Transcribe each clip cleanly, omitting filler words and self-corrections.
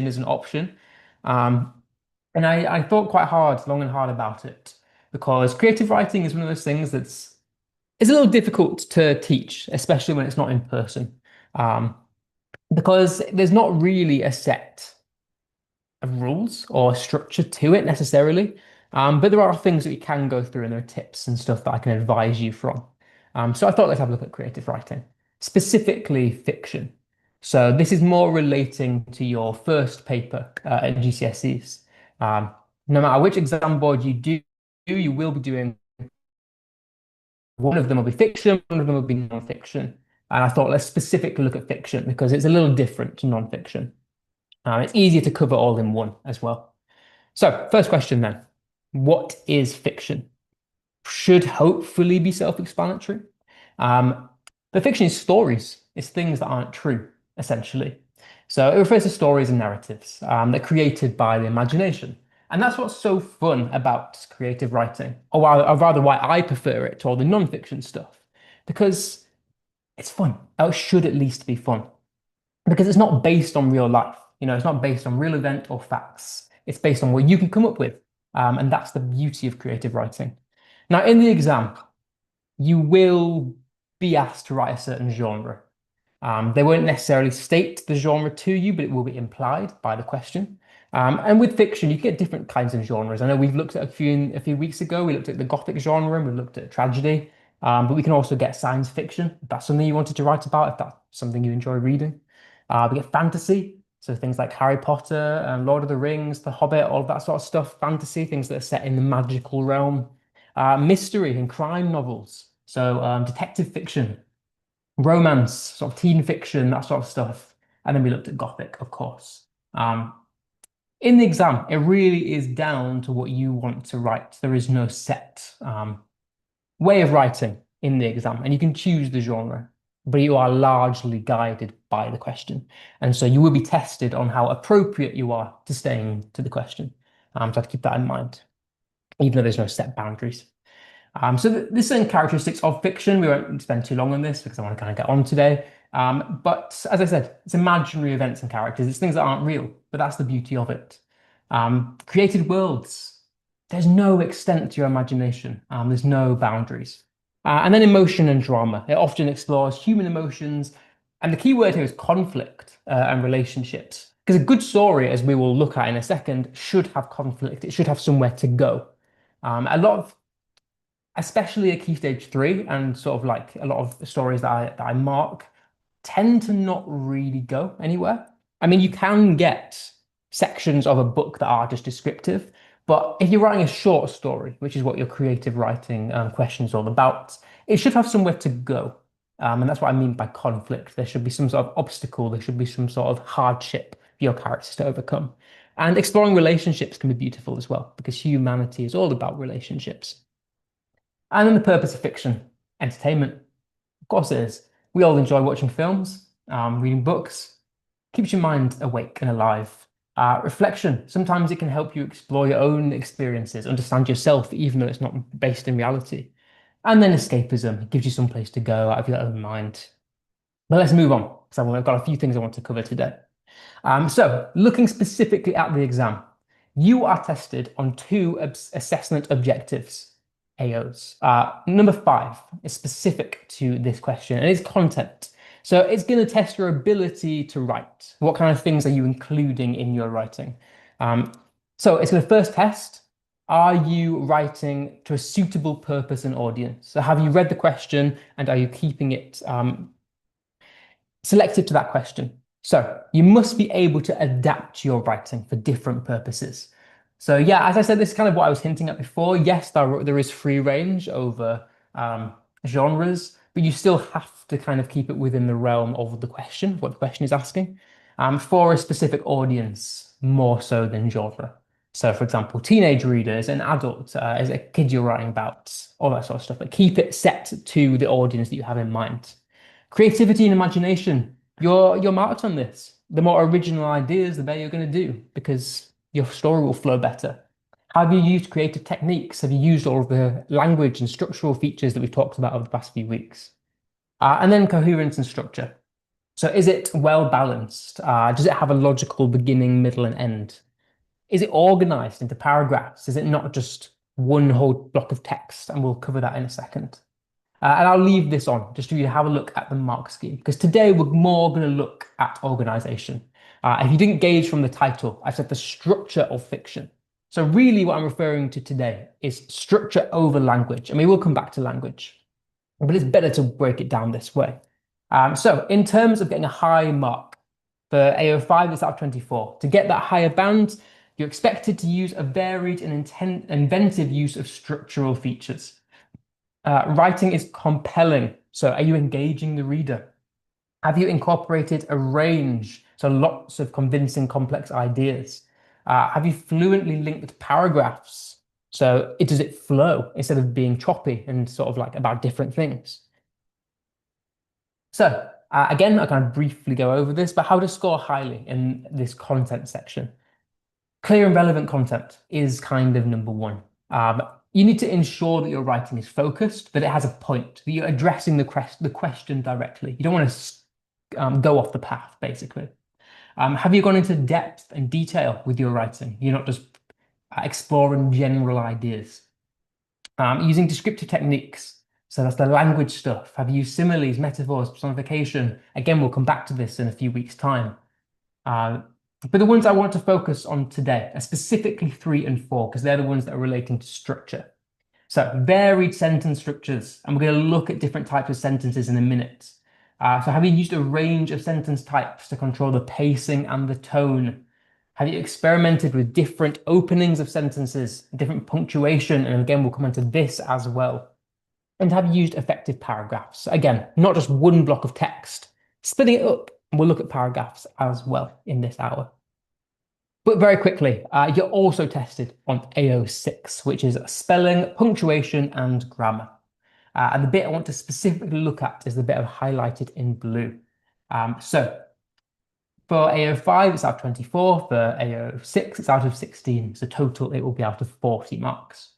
as an option. Um, and I thought quite hard, long and hard about it because creative writing is one of those things that's it's a little difficult to teach, especially when it's not in person, um, because there's not really a set of rules or structure to it necessarily. But there are things that we can go through, and there are tips and stuff that I can advise you from. So I thought let's have a look at creative writing, specifically fiction. So this is more relating to your first paper at GCSEs. Um, no matter which exam board you do, you will be doing one of them will be fiction, one of them will be non-fiction. And I thought let's specifically look at fiction because it's a little different to non-fiction. It's easier to cover all in one as well. So, first question then. What is fiction? Should hopefully be self-explanatory. Um, but fiction is stories. It's things that aren't true, essentially. So it refers to stories and narratives that are created by the imagination. And that's what's so fun about creative writing, or rather why I prefer it to all the non-fiction stuff, because it's fun. Or it should at least be fun because it's not based on real life. It's not based on real event or facts. It's based on what you can come up with. And that's the beauty of creative writing. Now, in the exam, you will be asked to write a certain genre. They won't necessarily state the genre to you, but it will be implied by the question. And with fiction, you get different kinds of genres. I know we've looked at a few weeks ago. We looked at the Gothic genre and we looked at tragedy. But we can also get science fiction if that's something you wanted to write about, if that's something you enjoy reading. We get fantasy, so things like Harry Potter, Lord of the Rings, The Hobbit, all of that sort of stuff. Fantasy, things that are set in the magical realm. Mystery and crime novels, so detective fiction, romance, sort of teen fiction, that sort of stuff. And then we looked at Gothic, of course. Um, in the exam, it really is down to what you want to write. There is no set way of writing in the exam, and you can choose the genre, but you are largely guided by the question. And so you will be tested on how appropriate you are to staying to the question. So I have to keep that in mind, even though there's no set boundaries. So there's certain characteristics of fiction. We won't spend too long on this because I want to kind of get on today. But as I said, it's imaginary events and characters. It's things that aren't real, but that's the beauty of it. Created worlds. There's no extent to your imagination. There's no boundaries. And then emotion and drama. It often explores human emotions. And the key word here is conflict and relationships. Because a good story, as we will look at in a second, should have conflict. It should have somewhere to go. A lot of especially a key stage three and sort of like a lot of the stories that I mark tend to not really go anywhere. I mean, you can get sections of a book that are just descriptive, but if you're writing a short story, which is what your creative writing question is all about, it should have somewhere to go. And that's what I mean by conflict. There should be some sort of obstacle, there should be some sort of hardship for your characters to overcome. And exploring relationships can be beautiful as well, because humanity is all about relationships. And then the purpose of fiction, entertainment. Of course it is. We all enjoy watching films, reading books, keeps your mind awake and alive. Reflection, sometimes it can help you explore your own experiences, understand yourself, even though it's not based in reality. And then escapism, it gives you some place to go out of your own mind. But let's move on, because I've got a few things I want to cover today. So, looking specifically at the exam, you are tested on two assessment objectives. AOs. Number five is specific to this question and it's content. So it's going to test your ability to write. What kind of things are you including in your writing? Um, so it's going to first test, are you writing to a suitable purpose and audience? So have you read the question and are you keeping it selected to that question? So you must be able to adapt your writing for different purposes. So yeah, as I said, this is kind of what I was hinting at before. Yes, there is free range over genres, but you still have to kind of keep it within the realm of the question, what the question is asking, for a specific audience more so than genre. So for example, teenage readers and adults, as a kid you're writing about, all that sort of stuff, but keep it set to the audience that you have in mind. Creativity and imagination, you're marked on this. The more original ideas, the better you're going to do because your story will flow better. Have you used creative techniques? Have you used all of the language and structural features that we've talked about over the past few weeks? And then coherence and structure. So is it well balanced? Does it have a logical beginning, middle, and end? Is it organized into paragraphs? Is it not just one whole block of text? And we'll cover that in a second. And I'll leave this on just for you to have a look at the mark scheme, because today we're more going to look at organization. If you didn't gauge from the title, I said the structure of fiction. So really what I'm referring to today is structure over language. I mean, we'll come back to language, but it's better to break it down this way. So in terms of getting a high mark for AO5, it's out of 24. To get that higher band, you're expected to use a varied and inventive use of structural features. Writing is compelling. So are you engaging the reader? Have you incorporated a range? So lots of convincing, complex ideas. Have you fluently linked paragraphs? So does it flow instead of being choppy and sort of like about different things? So again, I kind of briefly go over this, but how to score highly in this content section. Clear and relevant content is kind of number one. You need to ensure that your writing is focused, that it has a point, that you're addressing the question directly. You don't want to go off the path, basically. Have you gone into depth and detail with your writing? You're not just exploring general ideas. Using descriptive techniques. So that's the language stuff. Have you used similes, metaphors, personification? Again, we'll come back to this in a few weeks' time. But the ones I want to focus on today are specifically 3 and 4, because they're the ones that are relating to structure. So varied sentence structures, and we're going to look at different types of sentences in a minute. So have you used a range of sentence types to control the pacing and the tone? Have you experimented with different openings of sentences, different punctuation? And again, we'll come into this as well. And have you used effective paragraphs? Again, not just one block of text, splitting it up. And we'll look at paragraphs as well in this hour. But very quickly, you're also tested on AO6, which is spelling, punctuation, and grammar. And the bit I want to specifically look at is the bit I've highlighted in blue. So for AO5, it's out of 24. For AO6, it's out of 16. So total, it will be out of 40 marks.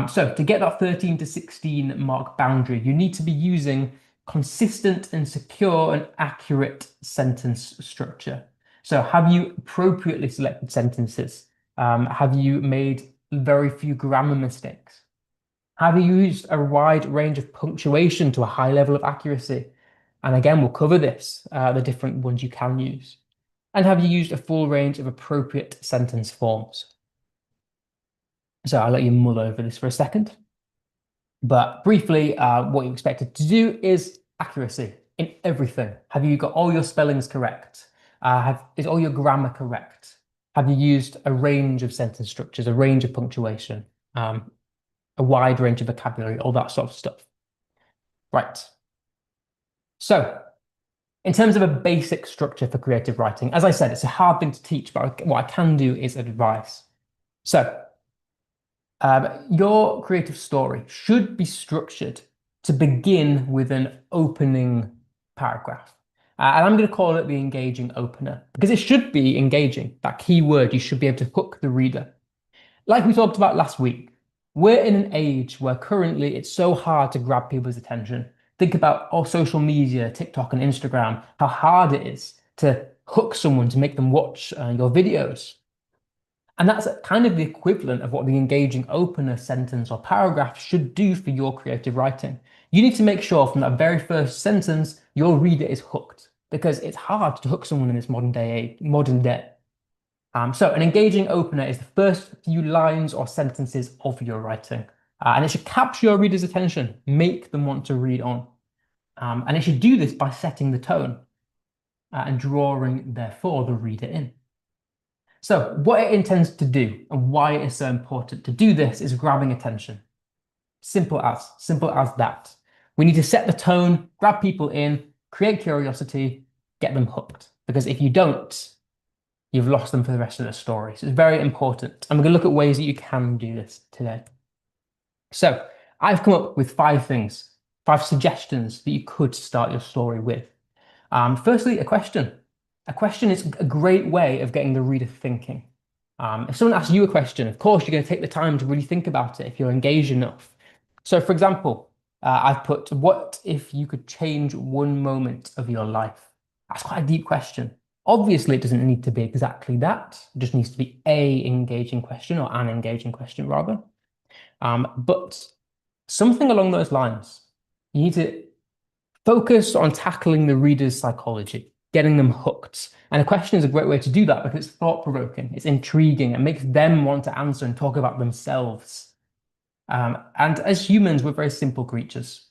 So to get that 13 to 16 mark boundary, you need to be using consistent and secure and accurate sentence structure. So have you appropriately selected sentences? Have you made very few grammar mistakes? Have you used a wide range of punctuation to a high level of accuracy? And again, we'll cover this, the different ones you can use. And have you used a full range of appropriate sentence forms? So I'll let you mull over this for a second. But briefly, what you're expected to do is accuracy in everything. Have you got all your spellings correct? Is all your grammar correct? Have you used a range of sentence structures, a range of punctuation, a wide range of vocabulary, all that sort of stuff? Right. So in terms of a basic structure for creative writing, as I said, it's a hard thing to teach, but what I can do is advice. So your creative story should be structured to begin with an opening paragraph. And I'm going to call it the engaging opener because it should be engaging. That key word, you should be able to hook the reader. Like we talked about last week, we're in an age where currently it's so hard to grab people's attention. Think about all social media, TikTok and Instagram, how hard it is to hook someone to make them watch your videos. And that's kind of the equivalent of what the engaging opener sentence or paragraph should do for your creative writing. You need to make sure from that very first sentence, your reader is hooked because it's hard to hook someone in this modern day. So an engaging opener is the first few lines or sentences of your writing. And it should capture your reader's attention, make them want to read on. And it should do this by setting the tone and drawing, therefore, the reader in. So what it intends to do and why it is so important to do this is grabbing attention. Simple as that. We need to set the tone, grab people in, create curiosity, get them hooked. Because if you don't, you've lost them for the rest of the story. So it's very important. And we're going to look at ways that you can do this today. So I've come up with 5 things, 5 suggestions that you could start your story with. Firstly, a question. A question is a great way of getting the reader thinking. If someone asks you a question, of course, you're going to take the time to really think about it if you're engaged enough. So, for example, I've put, what if you could change one moment of your life? That's quite a deep question. Obviously, it doesn't need to be exactly that. It just needs to be a engaging question or an engaging question rather. But something along those lines. You need to focus on tackling the reader's psychology, getting them hooked. And a question is a great way to do that because it's thought-provoking, it's intriguing, and makes them want to answer and talk about themselves. And as humans, we're very simple creatures.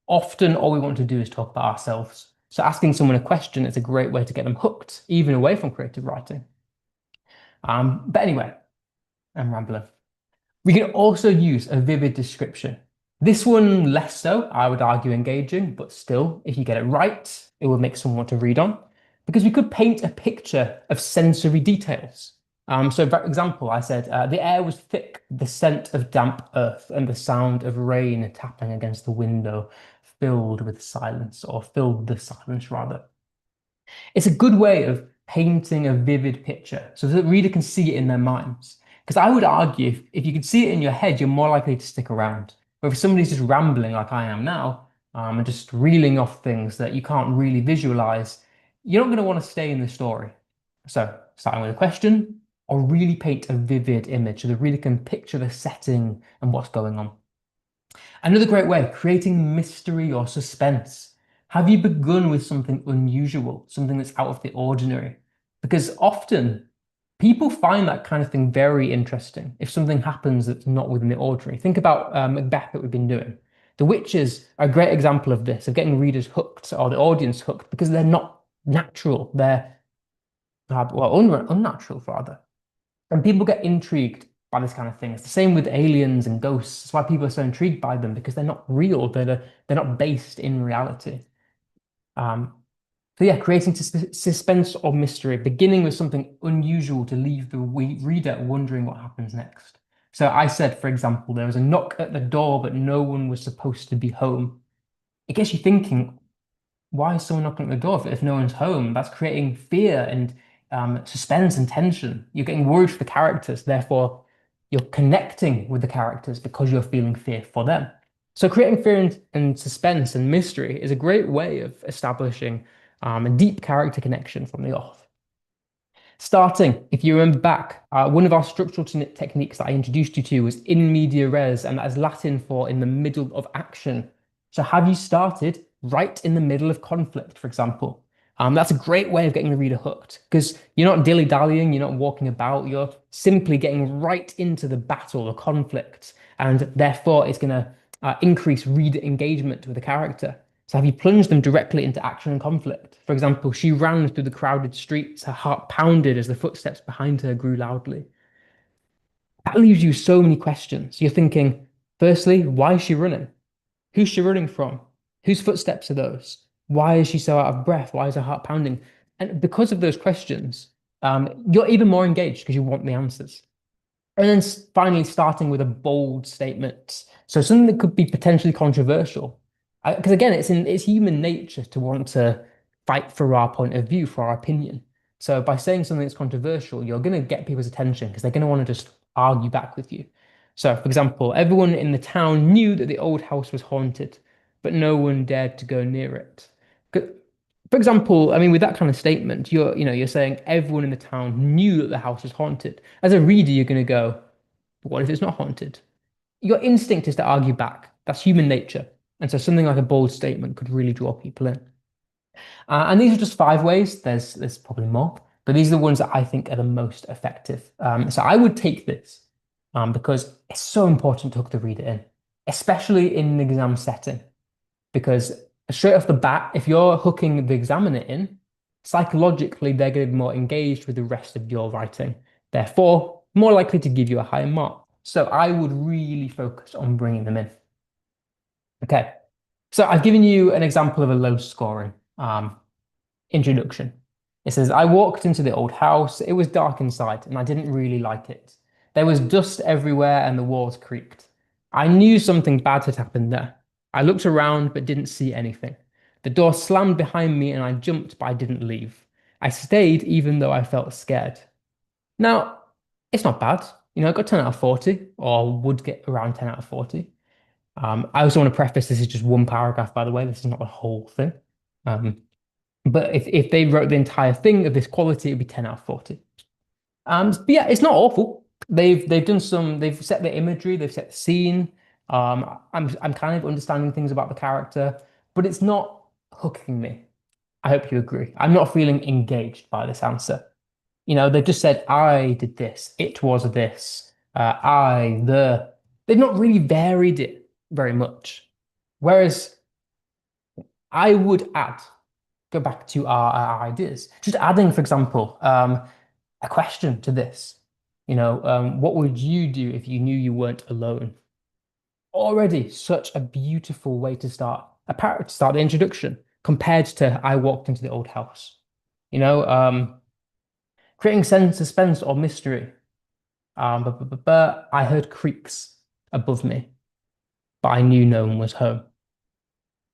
Often, all we want to do is talk about ourselves. So asking someone a question is a great way to get them hooked, even away from creative writing. But anyway, I'm rambling. We can also use a vivid description. This one less so, I would argue engaging, but still, if you get it right, it will make someone want to read on. Because we could paint a picture of sensory details. So for example, I said, the air was thick, the scent of damp earth and the sound of rain tapping against the window filled with silence, or filled the silence rather. It's a good way of painting a vivid picture so that the reader can see it in their minds. Because I would argue if you could see it in your head, you're more likely to stick around. But if somebody's just rambling like I am now, and just reeling off things that you can't really visualize, you're not going to want to stay in the story. So, starting with a question, or really paint a vivid image so the reader can picture the setting and what's going on. Another great way, creating mystery or suspense. Have you begun with something unusual, something that's out of the ordinary? Because often people find that kind of thing very interesting if something happens that's not within the ordinary. Think about Macbeth that we've been doing. The Witches are a great example of this, of getting readers hooked or the audience hooked because they're not natural. They're, well, unnatural rather. And people get intrigued by this kind of thing. It's the same with aliens and ghosts. That's why people are so intrigued by them because they're not real. They're not based in reality. Um, so yeah, creating suspense or mystery, beginning with something unusual to leave the reader wondering what happens next. So I said, for example, there was a knock at the door, but no one was supposed to be home. It gets you thinking, why is someone knocking at the door if no one's home? That's creating fear and suspense and tension. You're getting worried for the characters, therefore you're connecting with the characters because you're feeling fear for them. So creating fear and suspense and mystery is a great way of establishing a deep character connection from the off. Starting, if you remember back, one of our structural techniques that I introduced you to was in media res, and that is Latin for in the middle of action. So have you started right in the middle of conflict, for example? That's a great way of getting the reader hooked because you're not dilly-dallying, you're not walking about, you're simply getting right into the battle or conflict, and therefore it's going to increase reader engagement with the character. So have you plunged them directly into action and conflict? For example, she ran through the crowded streets, her heart pounded as the footsteps behind her grew loudly. That leaves you so many questions. You're thinking, firstly, why is she running? Who's she running from? Whose footsteps are those? Why is she so out of breath? Why is her heart pounding? And because of those questions, you're even more engaged because you want the answers. And then finally, starting with a bold statement. So something that could be potentially controversial. Because again, it's human nature to want to fight for our point of view, for our opinion. So by saying something that's controversial, you're going to get people's attention because they're going to want to just argue back with you. So, for example, everyone in the town knew that the old house was haunted, but no one dared to go near it. For example, I mean, with that kind of statement, you're saying everyone in the town knew that the house was haunted. As a reader, you're going to go, what if it's not haunted? Your instinct is to argue back. That's human nature. And so something like a bold statement could really draw people in. And these are just 5 ways. There's probably more, but these are the ones that I think are the most effective. So I would take this because it's so important to hook the reader in, especially in an exam setting. Because straight off the bat, if you're hooking the examiner in, psychologically, they're going to be more engaged with the rest of your writing. Therefore, more likely to give you a higher mark. So I would really focus on bringing them in. Okay, so I've given you an example of a low scoring introduction. It says, I walked into the old house. It was dark inside and I didn't really like it. There was dust everywhere and the walls creaked. I knew something bad had happened there. I looked around but didn't see anything. The door slammed behind me and I jumped, but I didn't leave. I stayed even though I felt scared. Now, it's not bad. I got 10 out of 40, or would get around 10 out of 40. I also want to preface this is just one paragraph, by the way. This is not the whole thing. Um, But if they wrote the entire thing of this quality, it'd be 10 out of 40. But yeah, it's not awful. They've set the imagery, they've set the scene. I'm kind of understanding things about the character, but it's not hooking me. I hope you agree. I'm not feeling engaged by this answer. They've just said, I did this, it was this, they've not really varied it very much. Whereas I would add, go back to our ideas, just adding, for example, a question to this. What would you do if you knew you weren't alone? Already such a beautiful way to start the introduction compared to I walked into the old house. You know, um, Creating sense, suspense, or mystery. But I heard creaks above me, but I knew no one was home.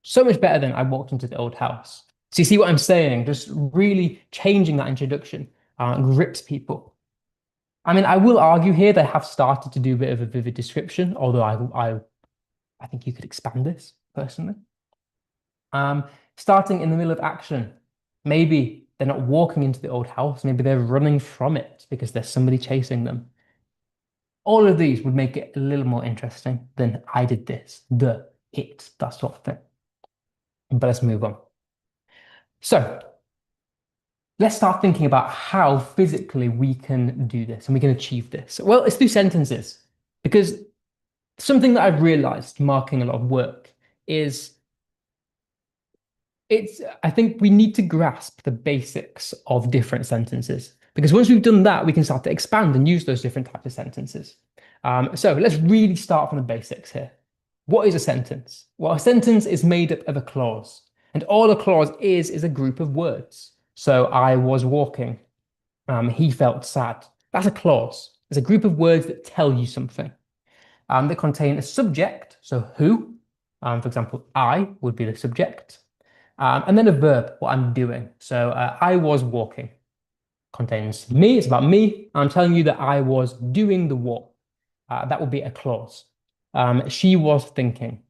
So much better than I walked into the old house. So you see what I'm saying? Just really changing that introduction grips people. I mean, I will argue here they have started to do a bit of a vivid description, although I think you could expand this personally. Starting in the middle of action, maybe they're not walking into the old house, maybe they're running from it because there's somebody chasing them. All of these would make it a little more interesting than I did this, that sort of thing. But let's move on. So let's start thinking about how physically we can do this and we can achieve this. Well, it's through sentences, because something that I've realized marking a lot of work is I think we need to grasp the basics of different sentences, because once we've done that, we can start to expand and use those different types of sentences. So let's really start from the basics here. What is a sentence? Well, a sentence is made up of a clause, and all a clause is a group of words. So I was walking. He felt sad. That's a clause. It's a group of words that tell you something. That contain a subject, so who. For example, I would be the subject. And then a verb, what I'm doing. So I was walking contains me, it's about me. I'm telling you that I was doing the walk. That would be a clause. She was thinking.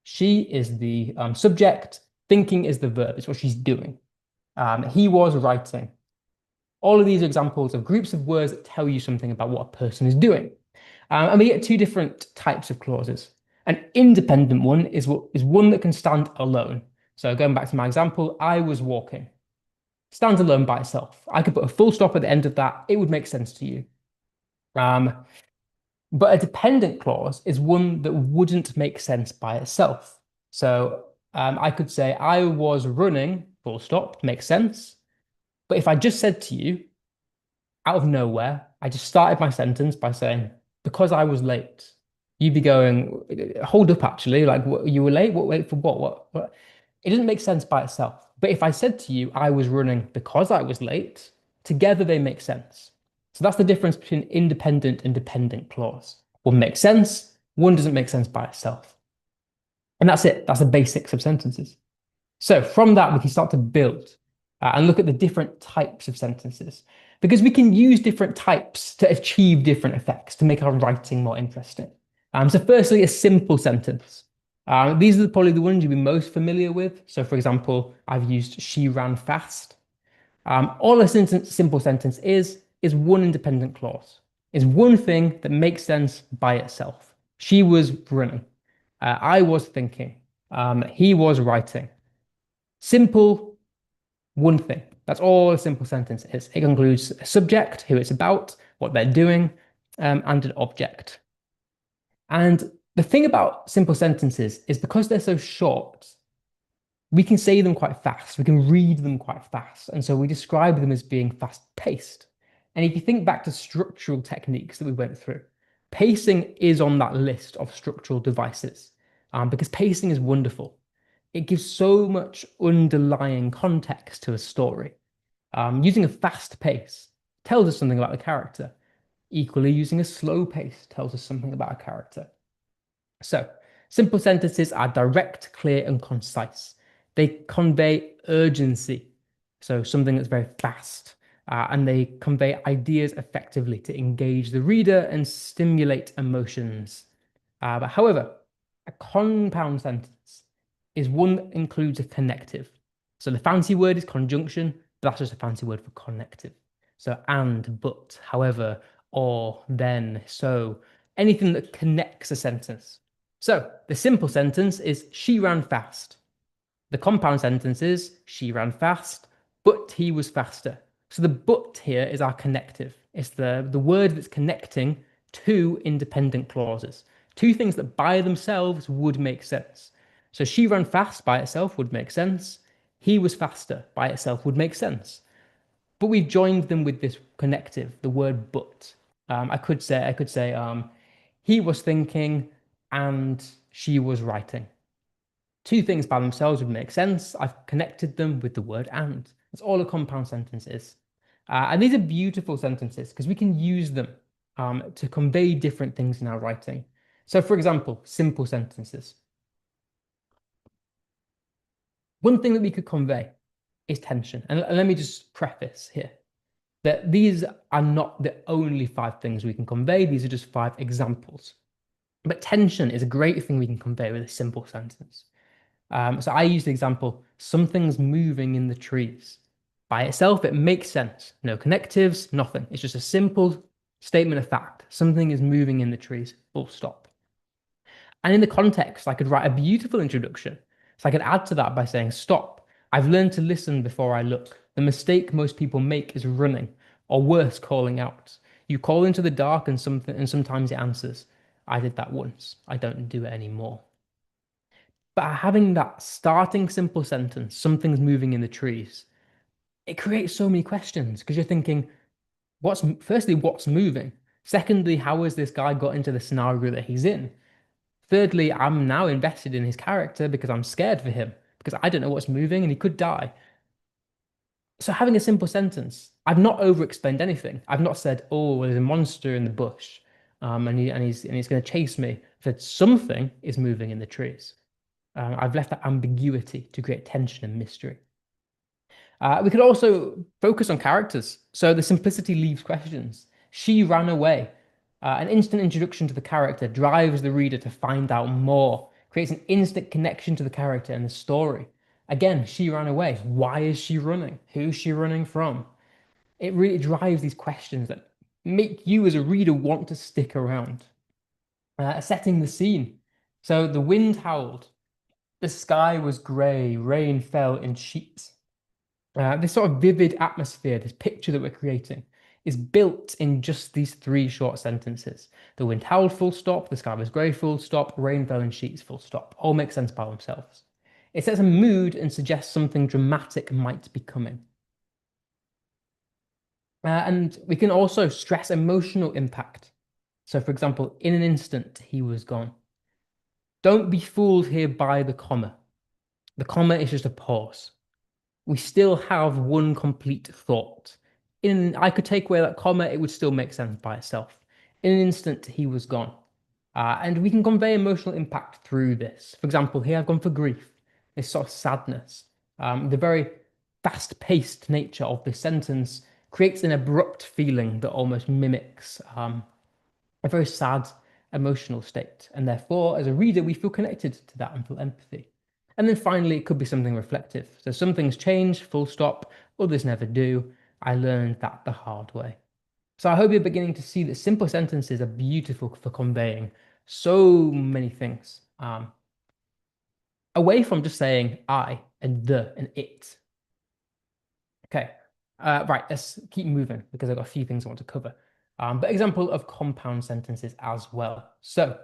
She is the subject, thinking is the verb, it's what she's doing. He was writing. All of these examples of groups of words that tell you something about what a person is doing. And we get two different types of clauses. An independent one is one that can stand alone. So going back to my example, I was walking. Stands alone by itself. I could put a full stop at the end of that. It would make sense to you. But a dependent clause is one that wouldn't make sense by itself. So I could say, I was running, full stop, makes sense. But if I just said to you, out of nowhere, I just started my sentence by saying, because I was late, you'd be going, hold up, actually, like, you were late? What, wait for what? What? It doesn't make sense by itself. But if I said to you, I was running because I was late, together they make sense. So that's the difference between independent and dependent clause. One makes sense, one doesn't make sense by itself. And that's it. That's the basics of sentences. So from that, we can start to build and look at the different types of sentences, because we can use different types to achieve different effects to make our writing more interesting. So firstly, a simple sentence. These are probably the ones you'll be most familiar with. So for example, I've used she ran fast. All a simple sentence is one independent clause. Is one thing that makes sense by itself. She was running. I was thinking. He was writing. Simple, one thing. That's all a simple sentence is. It includes a subject, who it's about, what they're doing, and an object. And the thing about simple sentences is because they're so short, we can say them quite fast. We can read them quite fast. And so we describe them as being fast paced. And if you think back to structural techniques that we went through, pacing is on that list of structural devices because pacing is wonderful. It gives so much underlying context to a story. Using a fast pace tells us something about the character. Equally, using a slow pace tells us something about a character. So, simple sentences are direct, clear, and concise. They convey urgency, so something that's very fast, and they convey ideas effectively to engage the reader and stimulate emotions. However, a compound sentence is one that includes a connective. So the fancy word is conjunction, but that's just a fancy word for connective. So and, but, however, or, then, so, anything that connects a sentence. So the simple sentence is she ran fast. The compound sentence is she ran fast, but he was faster. So the but here is our connective. It's the word that's connecting two independent clauses, two things that by themselves would make sense. So she ran fast by itself would make sense. He was faster by itself would make sense. But we've joined them with this connective, the word but. I could say, he was thinking and she was writing. Two things by themselves would make sense. I've connected them with the word and. That's all a compound sentence is. And these are beautiful sentences because we can use them to convey different things in our writing. So, for example, simple sentences. One thing that we could convey is tension. And let me just preface here that these are not the only five things we can convey. These are just five examples. But tension is a great thing we can convey with a simple sentence. So I use the example, something's moving in the trees. By itself, it makes sense. No connectives, nothing. It's just a simple statement of fact. Something is moving in the trees, full stop. And in the context, I could write a beautiful introduction. So I could add to that by saying, stop. I've learned to listen before I look. The mistake most people make is running, or worse, calling out. You call into the dark and sometimes it answers. I did that once. I don't do it anymore. But having that starting simple sentence, something's moving in the trees, it creates so many questions because you're thinking, what's moving? Secondly, how has this guy got into the scenario that he's in? Thirdly, I'm now invested in his character because I'm scared for him because I don't know what's moving and he could die. So having a simple sentence, I've not over-explained anything. I've not said, oh, well, there's a monster in the bush, and he's going to chase me. I've said something is moving in the trees. I've left that ambiguity to create tension and mystery. We could also focus on characters. So the simplicity leaves questions. She ran away. An instant introduction to the character drives the reader to find out more, creates an instant connection to the character and the story. Again, she ran away. Why is she running? Who's she running from? It really drives these questions that make you as a reader want to stick around. Setting the scene. So the wind howled. The sky was grey, rain fell in sheets. This sort of vivid atmosphere, this picture that we're creating, is built in just these three short sentences. The wind howled, full stop. The sky was grey, full stop. Rain fell in sheets, full stop. All make sense by themselves. It sets a mood and suggests something dramatic might be coming. And we can also stress emotional impact. So, for example, in an instant, he was gone. Don't be fooled here by the comma. The comma is just a pause. We still have one complete thought. I could take away that comma, it would still make sense by itself. In an instant, he was gone. And we can convey emotional impact through this. For example, here I've gone for grief, this sort of sadness. The very fast-paced nature of this sentence creates an abrupt feeling that almost mimics a very sad emotional state. And therefore, as a reader, we feel connected to that and feel empathy. And then finally, it could be something reflective. So some things change, full stop, others never do. I learned that the hard way. So I hope you're beginning to see that simple sentences are beautiful for conveying so many things. Away from just saying I and the and it. Okay, right, let's keep moving because I've got a few things I want to cover. But example of compound sentences as well. So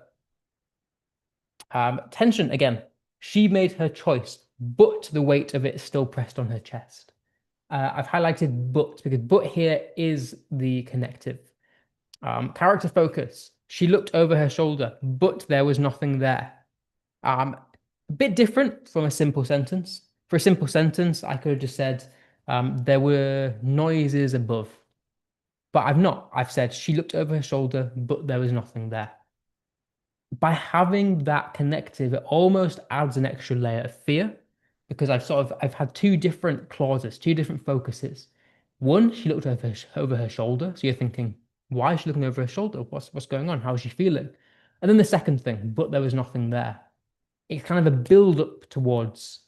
tension again. She made her choice, but the weight of it is still pressed on her chest. I've highlighted but because but here is the connective. Character focus. She looked over her shoulder, but there was nothing there. A bit different from a simple sentence. For a simple sentence, I could have just said there were noises above. But I've not. I've said she looked over her shoulder, but there was nothing there. By having that connective, it almost adds an extra layer of fear because I've had two different clauses, two different focuses. One, she looked over her shoulder, so you're thinking, why is she looking over her shoulder? What's going on? How is she feeling? And then the second thing, but there was nothing there. It's kind of a build up towards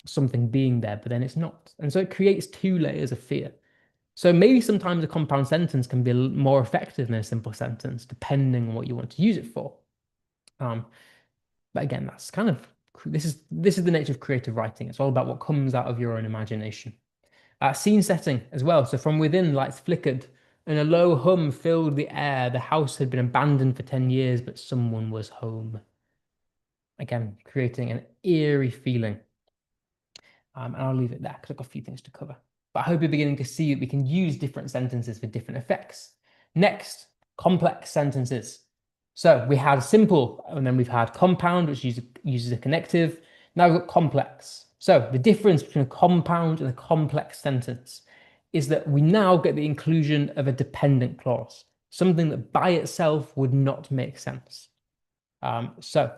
something being there, but then it's not. And so it creates two layers of fear. So maybe sometimes a compound sentence can be more effective than a simple sentence, depending on what you want to use it for. Um, but again, that's kind of this is the nature of creative writing. It's all about what comes out of your own imagination. Scene setting as well. So from within, lights flickered, and a low hum filled the air. The house had been abandoned for 10 years, but someone was home. Again, creating an eerie feeling. And I'll leave it there because I've got a few things to cover. But I hope you're beginning to see that we can use different sentences for different effects. Next, complex sentences. So we had simple, and then we've had compound, which uses a connective. Now we've got complex. So the difference between a compound and a complex sentence is that we now get the inclusion of a dependent clause, something that by itself would not make sense. So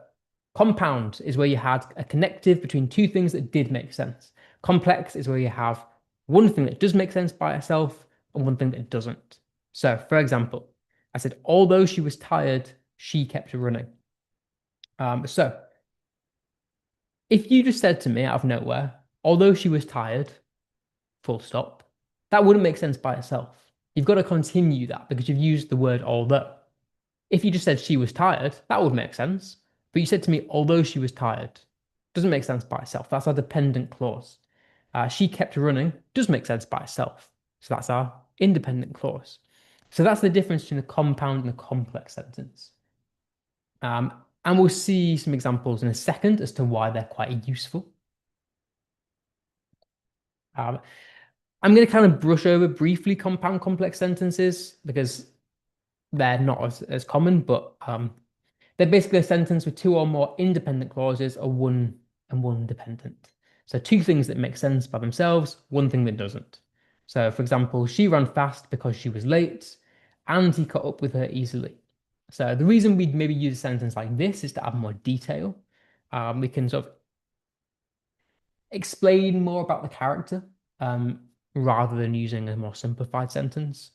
compound is where you had a connective between two things that did make sense. Complex is where you have one thing that does make sense by itself and one thing that doesn't. So, for example, I said, although she was tired, she kept running. So, if you just said to me out of nowhere, although she was tired, full stop, that wouldn't make sense by itself. You've got to continue that because you've used the word although. If you just said she was tired, that would make sense. But you said to me, although she was tired, doesn't make sense by itself. That's our dependent clause. She kept running, does make sense by itself. So that's our independent clause. So that's the difference between a compound and a complex sentence. And we'll see some examples in a second as to why they're quite useful. Um, I'm going to kind of brush over briefly compound complex sentences because they're not as common, but they're basically a sentence with two or more independent clauses or one and one dependent. So two things that make sense by themselves, one thing that doesn't. So for example, she ran fast because she was late and he caught up with her easily. So the reason we'd maybe use a sentence like this is to add more detail. We can sort of explain more about the character rather than using a more simplified sentence.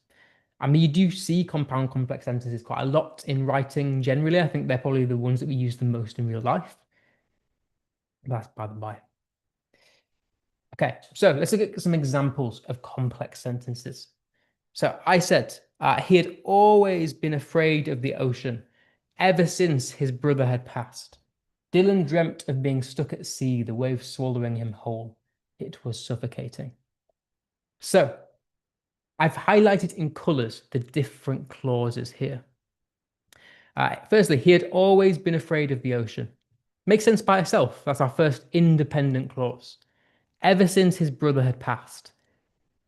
I mean, you do see compound complex sentences quite a lot in writing generally. I think they're probably the ones that we use the most in real life. That's by the by. Okay, so let's look at some examples of complex sentences. So I said he had always been afraid of the ocean ever since his brother had passed. Dylan dreamt of being stuck at sea, the waves swallowing him whole. It was suffocating. So I've highlighted in colors the different clauses here. Firstly, he had always been afraid of the ocean. Makes sense by itself. That's our first independent clause. Ever since his brother had passed.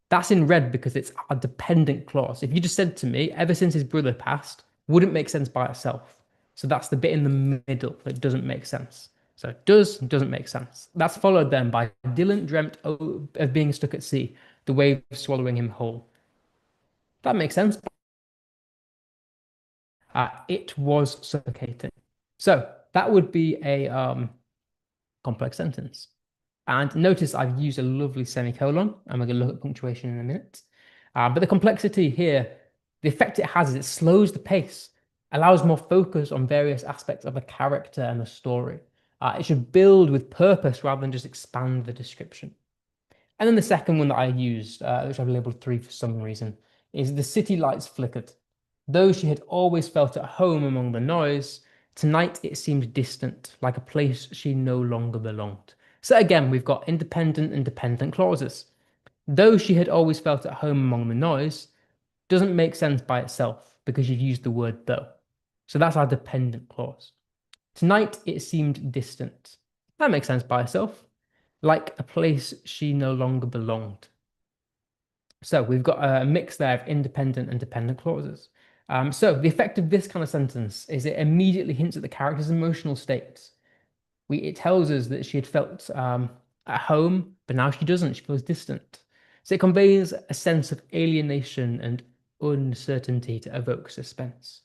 That's in red because it's a dependent clause. If you just said to me, ever since his brother passed, wouldn't make sense by itself. So that's the bit in the middle that doesn't make sense. So it doesn't make sense. That's followed then by Dylan dreamt of being stuck at sea, the waves swallowing him whole. That makes sense. It was suffocating. So that would be a complex sentence. And notice I've used a lovely semicolon, and we're going to look at punctuation in a minute. But the complexity here, the effect it has is it slows the pace, allows more focus on various aspects of a character and the story. It should build with purpose rather than just expand the description. And then the second one that I used, which I've labeled 3 for some reason, is the city lights flickered. Though she had always felt at home among the noise, tonight it seemed distant, like a place she no longer belonged. So again, we've got independent and dependent clauses. Though she had always felt at home among the noise, doesn't make sense by itself because you've used the word though. So that's our dependent clause. Tonight it seemed distant. That makes sense by itself. Like a place she no longer belonged. So we've got a mix there of independent and dependent clauses. So the effect of this kind of sentence is it immediately hints at the character's emotional states. It tells us that she had felt at home, but now she doesn't. She feels distant. So it conveys a sense of alienation and uncertainty to evoke suspense.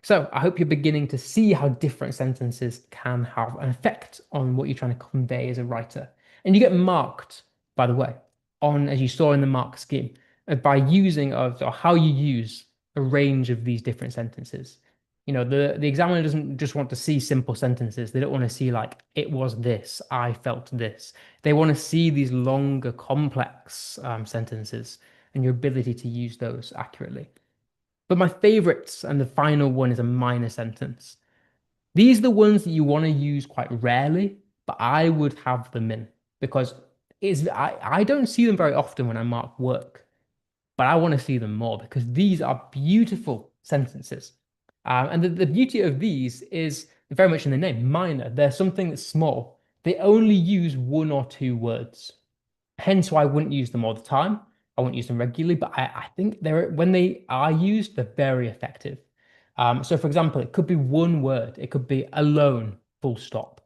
So I hope you're beginning to see how different sentences can have an effect on what you're trying to convey as a writer. And you get marked, by the way, on, as you saw in the mark scheme, by using or how you use a range of these different sentences. The examiner doesn't just want to see simple sentences. They don't want to see like, it was this, I felt this. They want to see these longer, complex sentences and your ability to use those accurately. But my favorites and the final one is a minor sentence. These are the ones that you want to use quite rarely, but I would have them in because I don't see them very often when I mark work, but I want to see them more because these are beautiful sentences. And the beauty of these is very much in the name, minor. They're something that's small. They only use one or two words. Hence why I wouldn't use them all the time. I wouldn't use them regularly, but I think when they are used, they're very effective. So for example, it could be one word. It could be alone, full stop.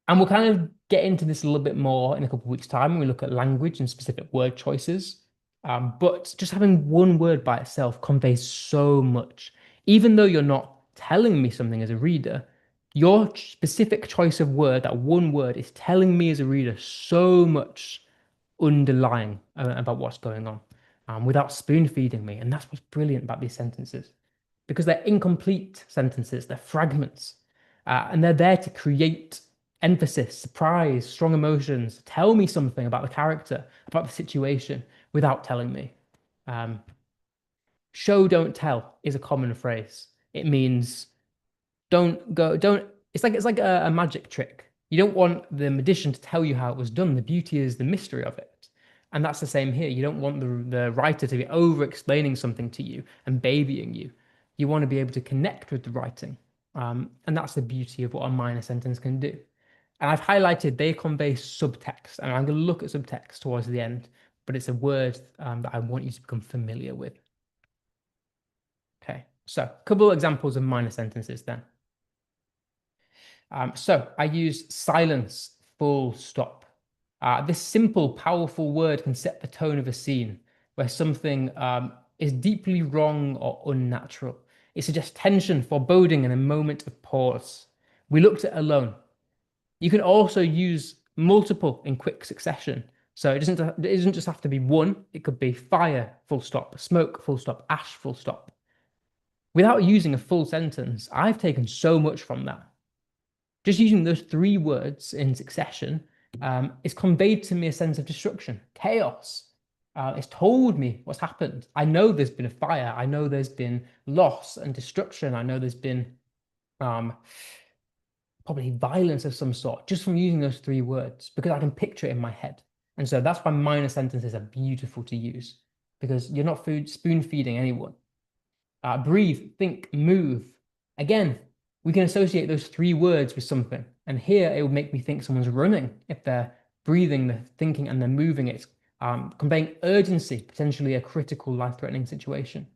And we'll kind of get into this a little bit more in a couple of weeks' time when we look at language and specific word choices. But just having one word by itself conveys so much. Even though you're not telling me something as a reader, your specific choice of word, that one word, is telling me as a reader so much underlying about what's going on without spoon feeding me. And that's what's brilliant about these sentences because they're incomplete sentences, they're fragments, and they're there to create emphasis, surprise, strong emotions, tell me something about the character, about the situation without telling me. Um, Show, don't tell is a common phrase. It means don't it's like a magic trick. You don't want the magician to tell you how it was done. The beauty is the mystery of it. And that's the same here. You don't want the writer to be over explaining something to you and babying you. You want to be able to connect with the writing. And that's the beauty of what a minor sentence can do. And I've highlighted they convey subtext, and I'm going to look at subtext towards the end, but it's a word that I want you to become familiar with. Okay, so a couple of examples of minor sentences then. So I use silence, full stop. This simple, powerful word can set the tone of a scene where something is deeply wrong or unnatural. It suggests tension, foreboding, and a moment of pause. We looked at alone. You can also use multiple in quick succession. So it doesn't just have to be one. It could be fire, full stop, smoke, full stop, ash, full stop. Without using a full sentence, I've taken so much from that. Just using those three words in succession, it's conveyed to me a sense of destruction, chaos. It's told me what's happened. I know there's been a fire. I know there's been loss and destruction. I know there's been probably violence of some sort just from using those three words because I can picture it in my head. And so that's why minor sentences are beautiful to use because you're not spoon feeding anyone. Breathe, think, move. Again, we can associate those three words with something. And here it would make me think someone's running if they're breathing, they're thinking, and they're moving. It's conveying urgency, potentially a critical, life-threatening situation.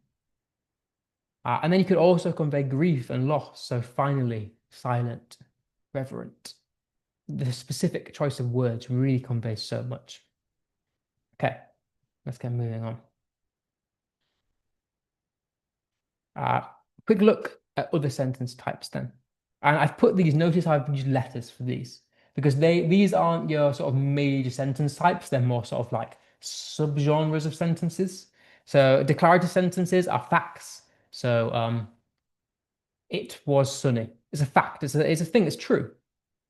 And then you could also convey grief and loss. So finally, silent, reverent. The specific choice of words really conveys so much. Okay, let's get moving on. Quick look at other sentence types then. And I've put these, notice I've used letters for these because these aren't your sort of major sentence types. They're more sort of like subgenres of sentences. So declarative sentences are facts. So it was sunny. It's a fact. It's a thing that's true.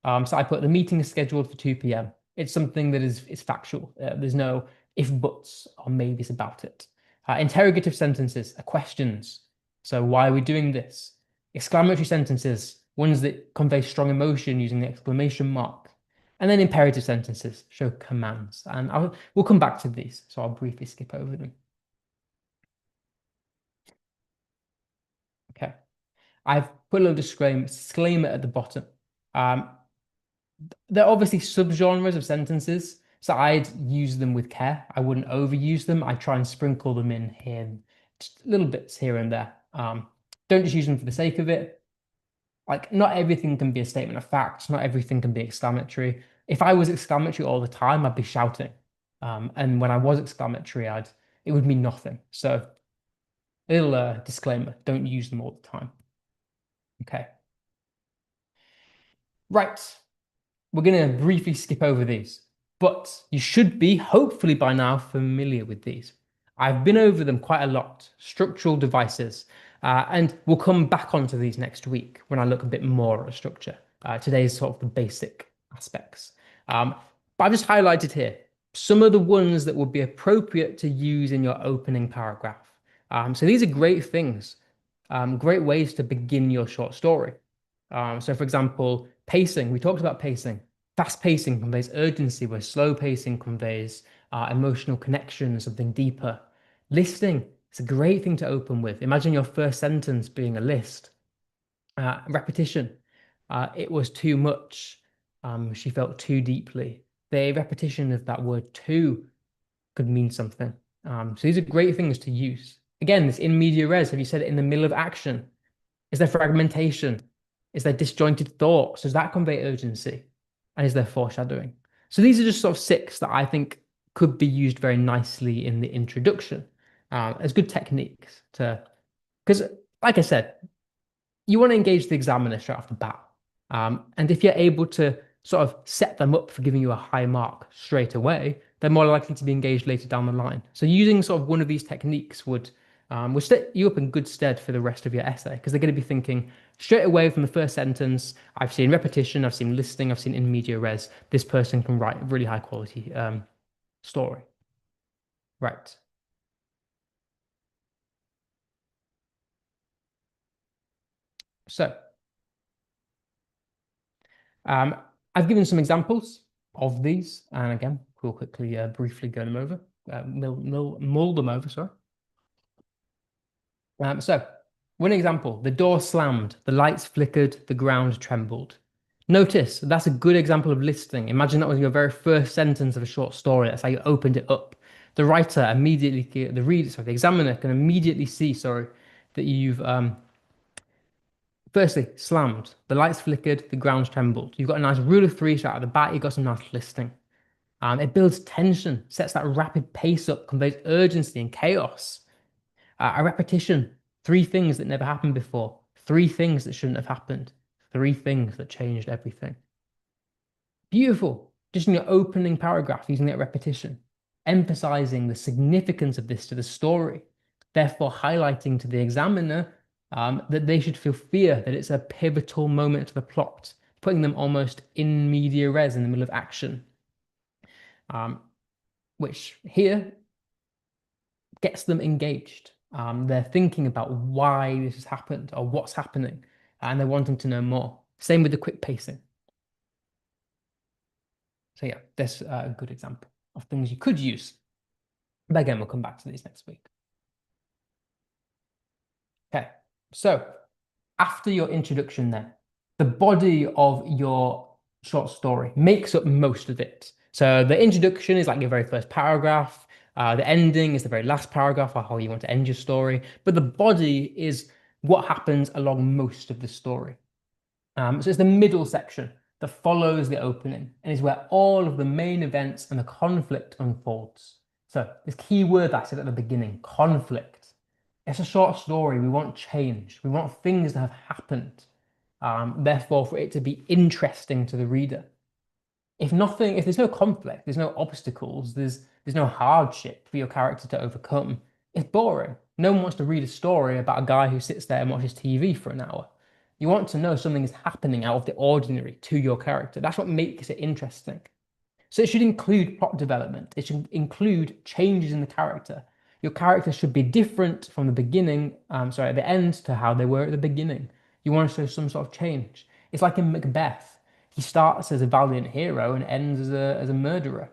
So I put the meeting is scheduled for 2 p.m. It's something that is factual. There's no if buts or maybes about it. Interrogative sentences are questions. So why are we doing this? Exclamatory sentences, ones that convey strong emotion using the exclamation mark. And then imperative sentences show commands. And we'll come back to these, so I'll briefly skip over them. Okay. I've put a little disclaimer at the bottom. They're obviously subgenres of sentences, so I'd use them with care. I wouldn't overuse them. I try and sprinkle them in here, just little bits here and there. Don't just use them for the sake of it. Like, not everything can be a statement of facts. Not everything can be exclamatory. If I was exclamatory all the time, I'd be shouting. And when I was exclamatory, it would mean nothing. So, little disclaimer: don't use them all the time. Okay. Right. We're going to briefly skip over these, but you should be, hopefully by now, familiar with these. I've been over them quite a lot. Structural devices. And we'll come back onto these next week when I look a bit more at the structure. Today's sort of the basic aspects. Um, but I've just highlighted here some of the ones that would be appropriate to use in your opening paragraph. So these are great things, great ways to begin your short story. So, for example, pacing. We talked about pacing. Fast pacing conveys urgency, where slow pacing conveys emotional connection, something deeper. Listing, it's a great thing to open with. Imagine your first sentence being a list. Repetition, it was too much. She felt too deeply. The repetition of that word too could mean something. So these are great things to use. Again, this in media res, have you said it in the middle of action? Is there fragmentation? Is there disjointed thoughts? Does that convey urgency? And is there foreshadowing? So these are just sort of six that I think could be used very nicely in the introduction as good techniques to, because like I said, you want to engage the examiner straight off the bat. And if you're able to sort of set them up for giving you a high mark straight away, they're more likely to be engaged later down the line. So using sort of one of these techniques would set you up in good stead for the rest of your essay because they're going to be thinking straight away from the first sentence, I've seen repetition, I've seen listing, I've seen in media res. This person can write a really high quality story. Right. So Um, I've given some examples of these, and again, we'll quickly briefly go them over, mull them over, sorry. So, one example, the door slammed, the lights flickered, the ground trembled. Notice, that's a good example of listing. Imagine that was your very first sentence of a short story. That's how you opened it up. The writer immediately, the reader, sorry, the examiner can immediately see, sorry, that you've firstly, slammed. The lights flickered, the ground trembled. You've got a nice rule of three shot at the back, you've got some nice listing. It builds tension, sets that rapid pace up, conveys urgency and chaos. A repetition, three things that never happened before, three things that shouldn't have happened, three things that changed everything. Beautiful. Just in your opening paragraph, using that repetition, emphasizing the significance of this to the story, therefore highlighting to the examiner that they should feel fear, that it's a pivotal moment to the plot, putting them almost in media res in the middle of action, which here gets them engaged. They're thinking about why this has happened or what's happening, and they're wanting to know more. Same with the quick pacing. So yeah, that's a good example of things you could use. But again, we'll come back to these next week. Okay, so after your introduction then, the body of your short story makes up most of it. So the introduction is like your very first paragraph. The ending is the very last paragraph or how you want to end your story. But the body is what happens along most of the story. So it's the middle section that follows the opening and is where all of the main events and the conflict unfolds. So this key word that I said at the beginning, conflict. It's a short story. We want change. We want things to have happened. Therefore, for it to be interesting to the reader. If there's no conflict, there's no obstacles, there's no hardship for your character to overcome, it's boring. No one wants to read a story about a guy who sits there and watches TV for an hour. You want to know something is happening out of the ordinary to your character. That's what makes it interesting. So it should include plot development. It should include changes in the character. Your character should be different from the beginning, at the end to how they were at the beginning. You want to show some sort of change. It's like in Macbeth. He starts as a valiant hero and ends as a murderer.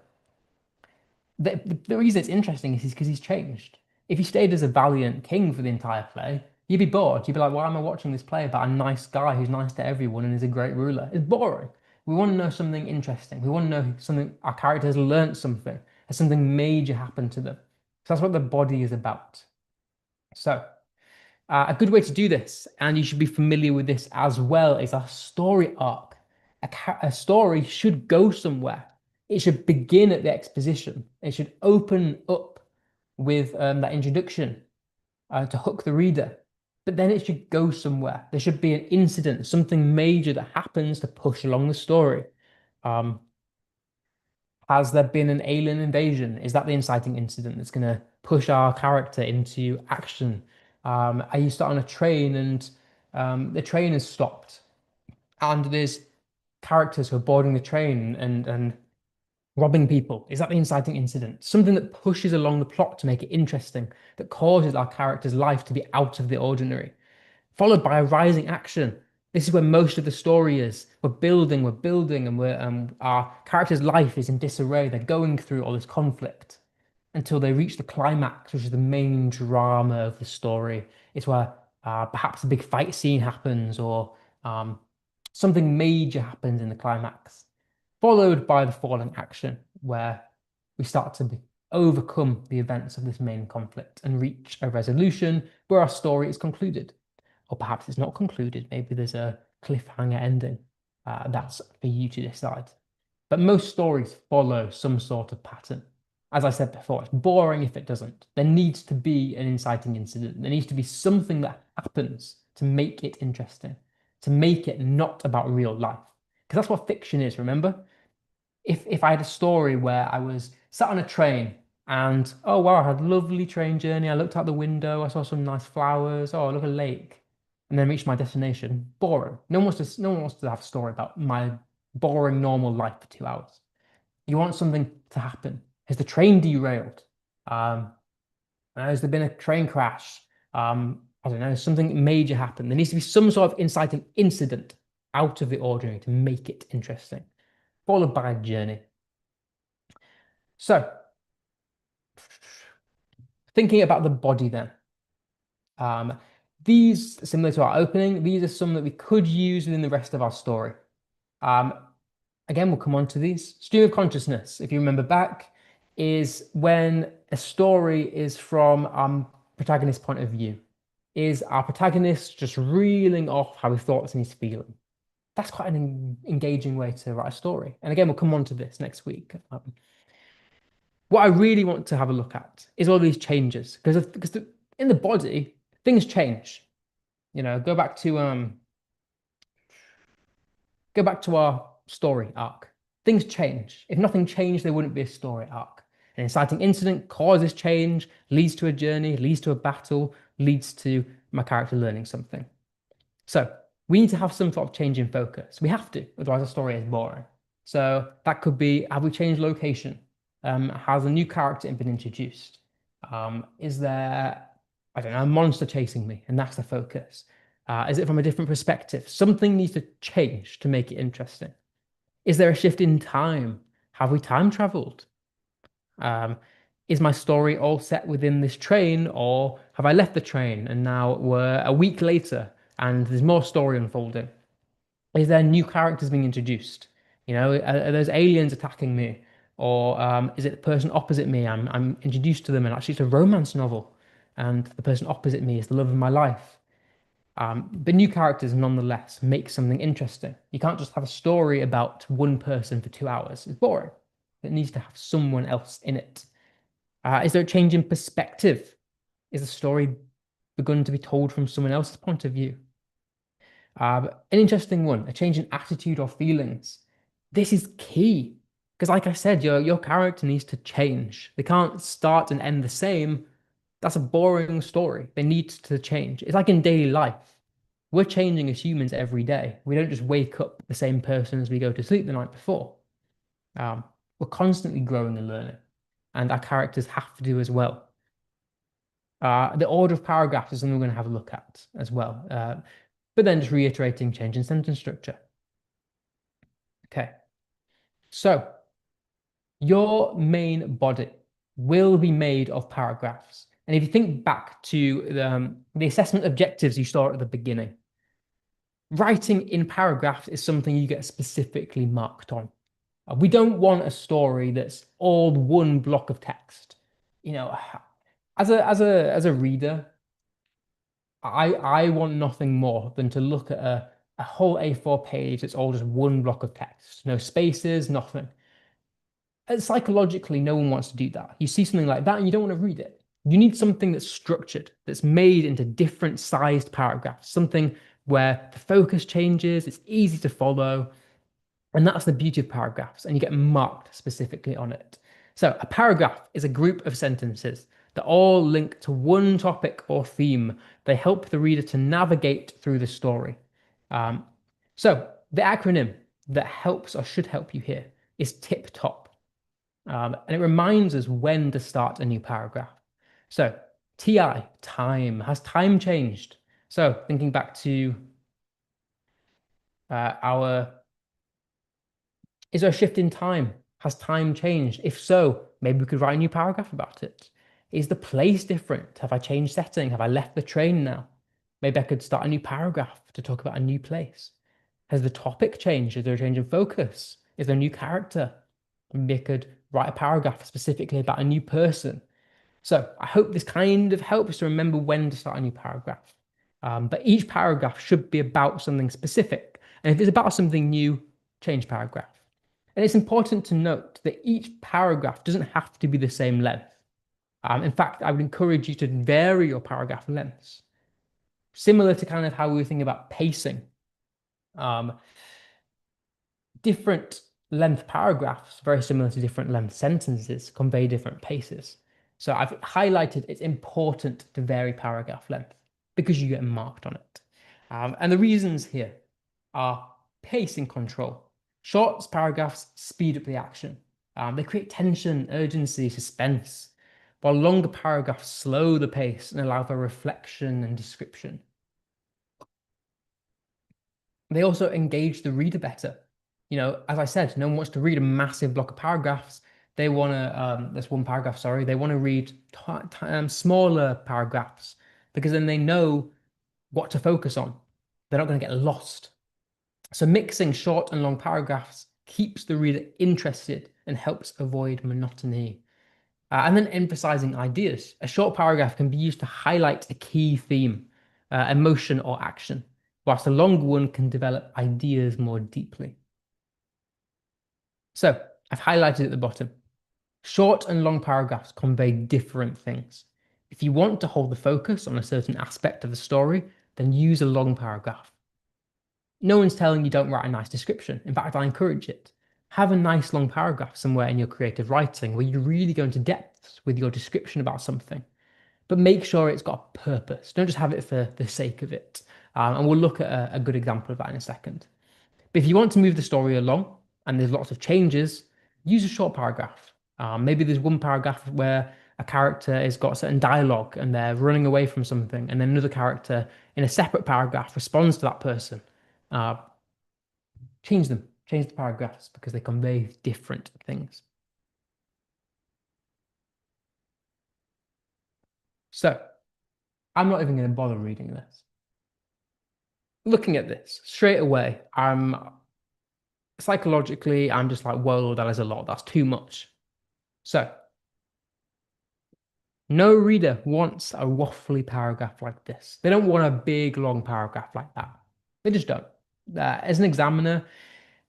The reason it's interesting is because he's changed. If he stayed as a valiant king for the entire play, you'd be bored. You'd be like, why am I watching this play about a nice guy who's nice to everyone and is a great ruler? It's boring. We want to know something interesting. We want to know something, our character has learned something, has something major happened to them. So that's what the body is about. So a good way to do this, and you should be familiar with this as well, is a story arc. A story should go somewhere. It should begin at the exposition. It should open up with that introduction to hook the reader. But then it should go somewhere. There should be an incident, something major that happens to push along the story. Um, has there been an alien invasion? Is that the inciting incident that's going to push our character into action? I used to start on a train and the train has stopped and there's characters who are boarding the train and robbing people. Is that the inciting incident? Something that pushes along the plot to make it interesting, that causes our character's life to be out of the ordinary, followed by a rising action. This is where most of the story is. We're building, and our character's life is in disarray. They're going through all this conflict until they reach the climax, which is the main drama of the story. It's where perhaps a big fight scene happens or um, something major happens in the climax, followed by the falling action, where we start to overcome the events of this main conflict and reach a resolution where our story is concluded. Or perhaps it's not concluded. Maybe there's a cliffhanger ending. That's for you to decide. But most stories follow some sort of pattern. As I said before, it's boring if it doesn't. There needs to be an inciting incident. There needs to be something that happens to make it interesting, to make it not about real life. Because that's what fiction is, remember? If I had a story where I was sat on a train and oh wow, I had a lovely train journey. I looked out the window, I saw some nice flowers. Oh, look, a lake, and then reached my destination. Boring. No one wants to have a story about my boring normal life for 2 hours. You want something to happen. Has the train derailed? Has there been a train crash? I don't know, something major happened. There needs to be some sort of inciting incident out of the ordinary to make it interesting, followed by a journey. So, thinking about the body then. Um, these, similar to our opening, these are some that we could use within the rest of our story. Um, Again, we'll come on to these. Stream of consciousness, if you remember back, is when a story is from our protagonist's point of view. Is our protagonist just reeling off how he thoughts and he's feeling? That's quite an engaging way to write a story. And again, we'll come on to this next week. What I really want to have a look at is all these changes because in the body, things change. You know, go back to our story arc. Things change. If nothing changed, there wouldn't be a story arc. An inciting incident causes change, leads to a journey, leads to a battle, leads to my character learning something. So we need to have some sort of change in focus. We have to, otherwise the story is boring. So that could be, have we changed location? Has a new character been introduced? Is there, I don't know, a monster chasing me? And that's the focus. Is it from a different perspective? Something needs to change to make it interesting. Is there a shift in time? Have we time traveled? Is my story all set within this train, or have I left the train and now we're a week later and there's more story unfolding? Is there new characters being introduced? You know, are those aliens attacking me? Or is it the person opposite me? I'm introduced to them and actually it's a romance novel, and the person opposite me is the love of my life. But new characters nonetheless make something interesting. You can't just have a story about one person for 2 hours. It's boring. It needs to have someone else in it. Is there a change in perspective? Is the story begun to be told from someone else's point of view? An interesting one, a change in attitude or feelings. This is key because, like I said, your character needs to change. They can't start and end the same. That's a boring story. They need to change. It's like in daily life. We're changing as humans every day. We don't just wake up the same person as we go to sleep the night before. We're constantly growing and learning, and our characters have to do as well. The order of paragraphs is something we're going to have a look at as well. But then just reiterating change in sentence structure. Okay. So your main body will be made of paragraphs. And if you think back to the assessment objectives you saw at the beginning, writing in paragraphs is something you get specifically marked on. We don't want a story that's all one block of text. You know, as a reader, I want nothing more than to look at a whole A4 page that's all just one block of text, no spaces, nothing. And psychologically, no one wants to do that. You see something like that and you don't want to read it. You need something that's structured, that's made into different sized paragraphs, something where the focus changes, it's easy to follow. And that's the beauty of paragraphs, and you get marked specifically on it. So a paragraph is a group of sentences They all link to one topic or theme. They help the reader to navigate through the story. Um, so the acronym that helps or should help you here is TIP TOP. And it reminds us when to start a new paragraph. So TI, time. Has time changed? So thinking back to our, is there a shift in time? Has time changed? If so, maybe we could write a new paragraph about it. Is the place different? Have I changed setting? Have I left the train now? Maybe I could start a new paragraph to talk about a new place. Has the topic changed? Is there a change in focus? Is there a new character? Maybe I could write a paragraph specifically about a new person. So I hope this kind of helps to remember when to start a new paragraph. But each paragraph should be about something specific. And if it's about something new, change paragraph. And it's important to note that each paragraph doesn't have to be the same length. In fact, I would encourage you to vary your paragraph lengths. Similar to kind of how we were thinking about pacing. Um, Different length paragraphs, very similar to different length sentences, convey different paces. So I've highlighted it's important to vary paragraph length because you get marked on it. And the reasons here are pacing control. Short paragraphs speed up the action. They create tension, urgency, suspense, while longer paragraphs slow the pace and allow for reflection and description. They also engage the reader better. As I said, no one wants to read a massive block of paragraphs. They want to, there's one paragraph, sorry, they want to read smaller paragraphs because then they know what to focus on. They're not going to get lost. So mixing short and long paragraphs keeps the reader interested and helps avoid monotony. And then emphasizing ideas. A short paragraph can be used to highlight a key theme, emotion, or action, whilst a long one can develop ideas more deeply. So I've highlighted at the bottom. Short and long paragraphs convey different things. If you want to hold the focus on a certain aspect of the story, then use a long paragraph. No one's telling you don't write a nice description. In fact, I encourage it. Have a nice long paragraph somewhere in your creative writing where you really go into depths with your description about something. But make sure it's got a purpose. Don't just have it for the sake of it. And we'll look at a good example of that in a second. But if you want to move the story along and there's lots of changes, use a short paragraph. Maybe there's one paragraph where a character has got certain dialogue and they're running away from something, and then another character in a separate paragraph responds to that person. Uh, change them, change the paragraphs because they convey different things. So I'm not even going to bother reading this. Looking at this straight away, psychologically, I'm just like, whoa, that is a lot. That's too much. So no reader wants a waffly paragraph like this. They don't want a big, long paragraph like that. They just don't. As an examiner,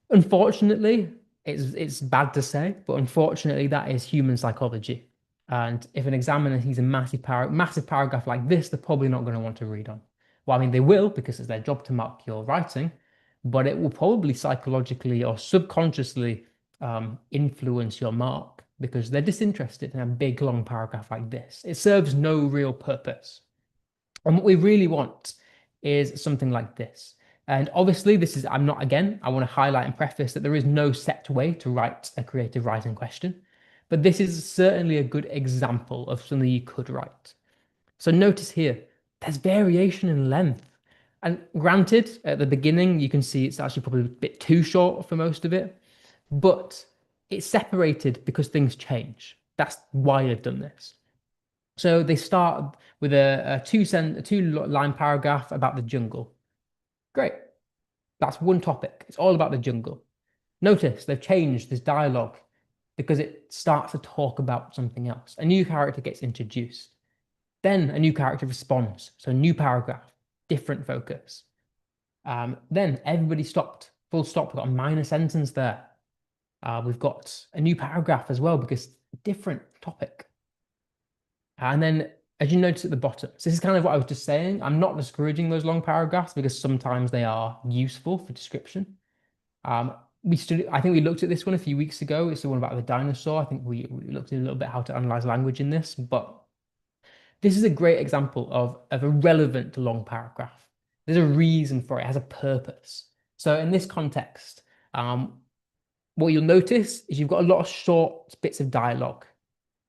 unfortunately, it's bad to say, but unfortunately, that is human psychology. And if an examiner sees a massive paragraph like this, they're probably not going to want to read on. Well, I mean, they will because it's their job to mark your writing, but it will probably psychologically or subconsciously influence your mark because they're disinterested in a big, long paragraph like this. It serves no real purpose. And what we really want is something like this. And obviously, I want to highlight and preface that there is no set way to write a creative writing question, but this is certainly a good example of something you could write. So notice here, there's variation in length. And granted, at the beginning, you can see it's actually probably a bit too short for most of it, but it's separated because things change. That's why they've done this. So they start with a two-line paragraph about the jungle. Great. That's one topic. It's all about the jungle. Notice they've changed this dialogue because it starts to talk about something else. A new character gets introduced. Then a new character responds. So new paragraph, different focus. Then everybody stopped, full stop. We've got a minor sentence there. We've got a new paragraph as well because different topic. And then, as you notice at the bottom, so this is kind of what I was just saying. I'm not discouraging those long paragraphs because sometimes they are useful for description. I think we looked at this one a few weeks ago. It's the one about the dinosaur. I think we looked at a little bit how to analyze language in this, but This is a great example of a relevant long paragraph. There's a reason for it, it has a purpose. So in this context, what you'll notice is you've got a lot of short bits of dialogue,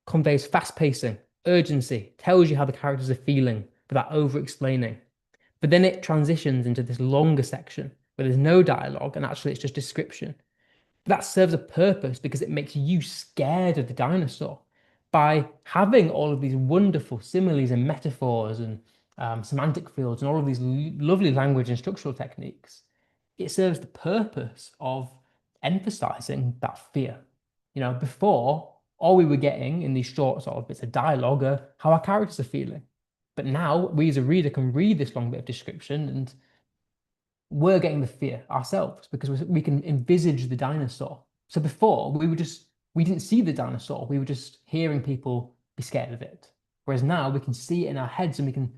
conveys fast pacing, urgency, tells you how the characters are feeling without over explaining. But then it transitions into this longer section where there's no dialogue and actually it's just description. But that serves a purpose because it makes you scared of the dinosaur by having all of these wonderful similes and metaphors and semantic fields and all of these lovely language and structural techniques. It serves the purpose of emphasizing that fear. Before, all we were getting in these short sort of bits of dialogue are how our characters are feeling. But now we as a reader can read this long bit of description and we're getting the fear ourselves because we can envisage the dinosaur. So before we didn't see the dinosaur. We were just hearing people be scared of it. Whereas now we can see it in our heads and we can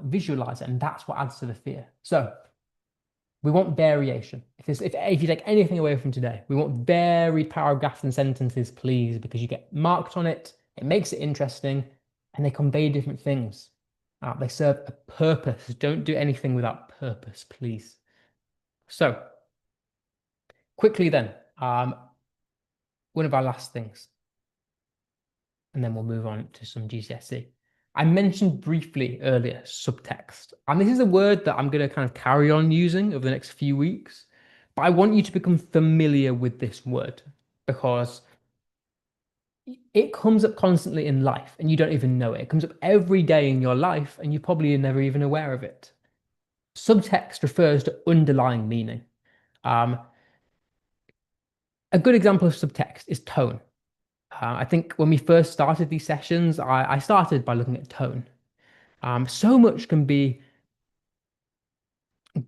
visualize it, and that's what adds to the fear. So we want variation. If you take anything away from today, we want varied paragraphs and sentences, please, because you get marked on it. It makes it interesting, and they convey different things. They serve a purpose. Don't do anything without purpose, please. So, quickly then, one of our last things, and then we'll move on to some GCSE. I mentioned briefly earlier subtext, and this is a word that I'm going to kind of carry on using over the next few weeks, but I want you to become familiar with this word because it comes up constantly in life and you don't even know it. It comes up every day in your life and you probably are never even aware of it. Subtext refers to underlying meaning. A good example of subtext is tone. I think when we first started these sessions, I started by looking at tone. So much can be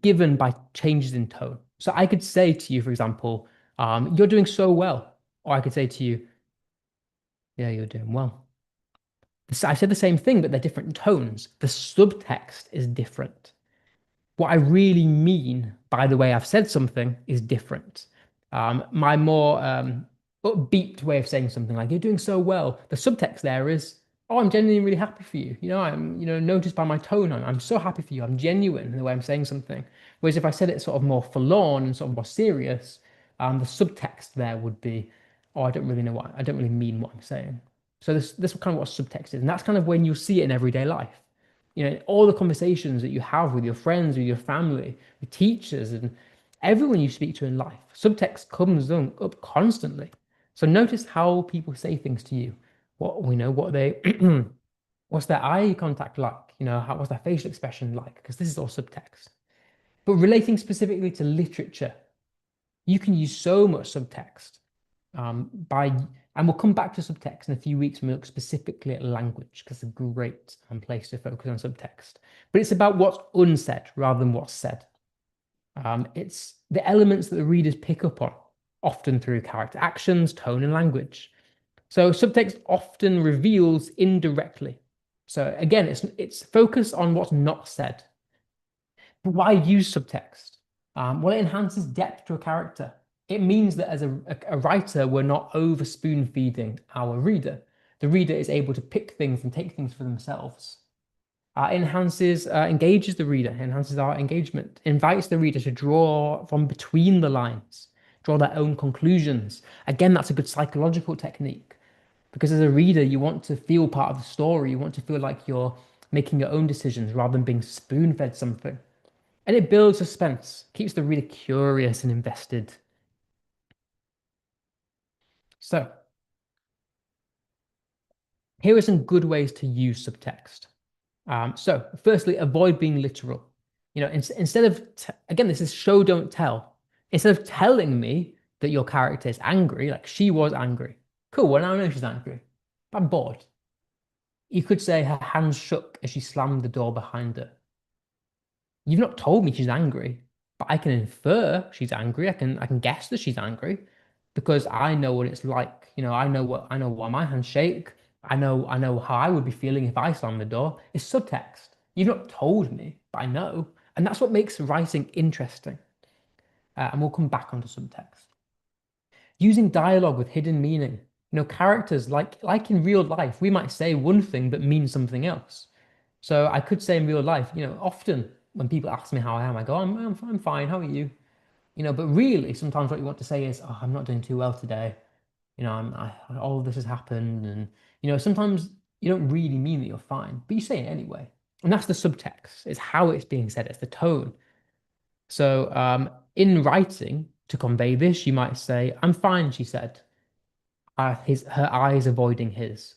given by changes in tone. So I could say to you, for example, you're doing so well. Or I could say to you, yeah, you're doing well. I said the same thing, but they're different tones. The subtext is different. What I really mean by the way I've said something is different. My more upbeat way of saying something like, you're doing so well, the subtext there is, oh, I'm genuinely really happy for you. I'm, noticed by my tone, I'm so happy for you. I'm genuine in the way I'm saying something. Whereas if I said it sort of more forlorn and sort of more serious, the subtext there would be, oh, I don't really mean what I'm saying. So this is kind of what subtext is. And that's kind of when you see it in everyday life. All the conversations that you have with your friends, with your family, with teachers, and everyone you speak to in life, subtext comes up constantly. So notice how people say things to you. What they, what's their eye contact like? What's their facial expression like? Because this is all subtext. But relating specifically to literature, you can use so much subtext and we'll come back to subtext in a few weeks when we look specifically at language, because it's a great place to focus on subtext. But it's about what's unsaid rather than what's said. It's the elements that the readers pick up on, often through character actions, tone, and language. So subtext often reveals indirectly. So again, it's focused on what's not said. But why use subtext? Well, it enhances depth to a character. It means that as a writer, we're not over spoon feeding our reader. The reader is able to pick things and take things for themselves. Engages the reader, enhances our engagement, invites the reader to draw from between the lines, draw their own conclusions. Again, that's a good psychological technique because as a reader, you want to feel part of the story. You want to feel like you're making your own decisions rather than being spoon-fed something. And it builds suspense, keeps the reader curious and invested. So, here are some good ways to use subtext. So, firstly, avoid being literal. Instead of, again, this is show, don't tell. Instead of telling me that your character is angry, like she was angry. Cool, well, now I know she's angry. I'm bored. You could say her hands shook as she slammed the door behind her. You've not told me she's angry, but I can infer she's angry. I can guess that she's angry because I know what it's like. I know why my hands shake. I know how I would be feeling if I slammed the door. It's subtext. You've not told me, but I know. And that's what makes writing interesting. And we'll come back onto subtext. Using dialogue with hidden meaning. Characters like in real life, we might say one thing but mean something else. So I could say in real life, often when people ask me how I am, I go, I'm fine. How are you? But really, sometimes what you want to say is, oh, I'm not doing too well today. All of this has happened, and sometimes you don't really mean that you're fine, but you say it anyway. And that's the subtext. It's how it's being said. It's the tone. So, in writing, to convey this, you might say, "I'm fine," she said. Her eyes avoiding his.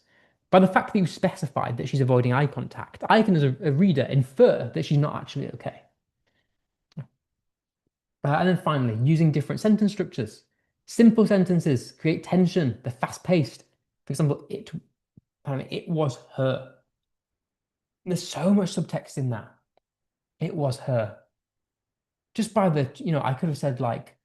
By the fact that you specified that she's avoiding eye contact, I can, as a reader, infer that she's not actually okay. And then finally, using different sentence structures. Simple sentences create tension. They're fast-paced. For example, it was her. There's so much subtext in that. It was her. Just by I could have said like,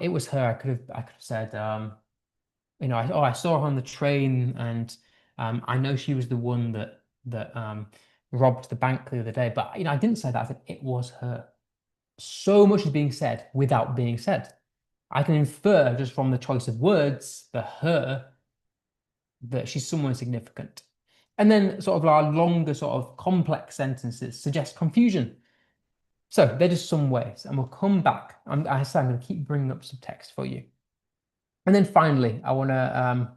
it was her. I could have said, I saw her on the train, and I know she was the one that robbed the bank the other day. But I didn't say that. I said it was her. So much is being said without being said. I can infer just from the choice of words, the her, that she's someone significant. And then sort of our longer, sort of complex sentences suggest confusion. So they're just some ways, and we'll come back. I say I'm going to keep bringing up some text for you. And then finally, I want to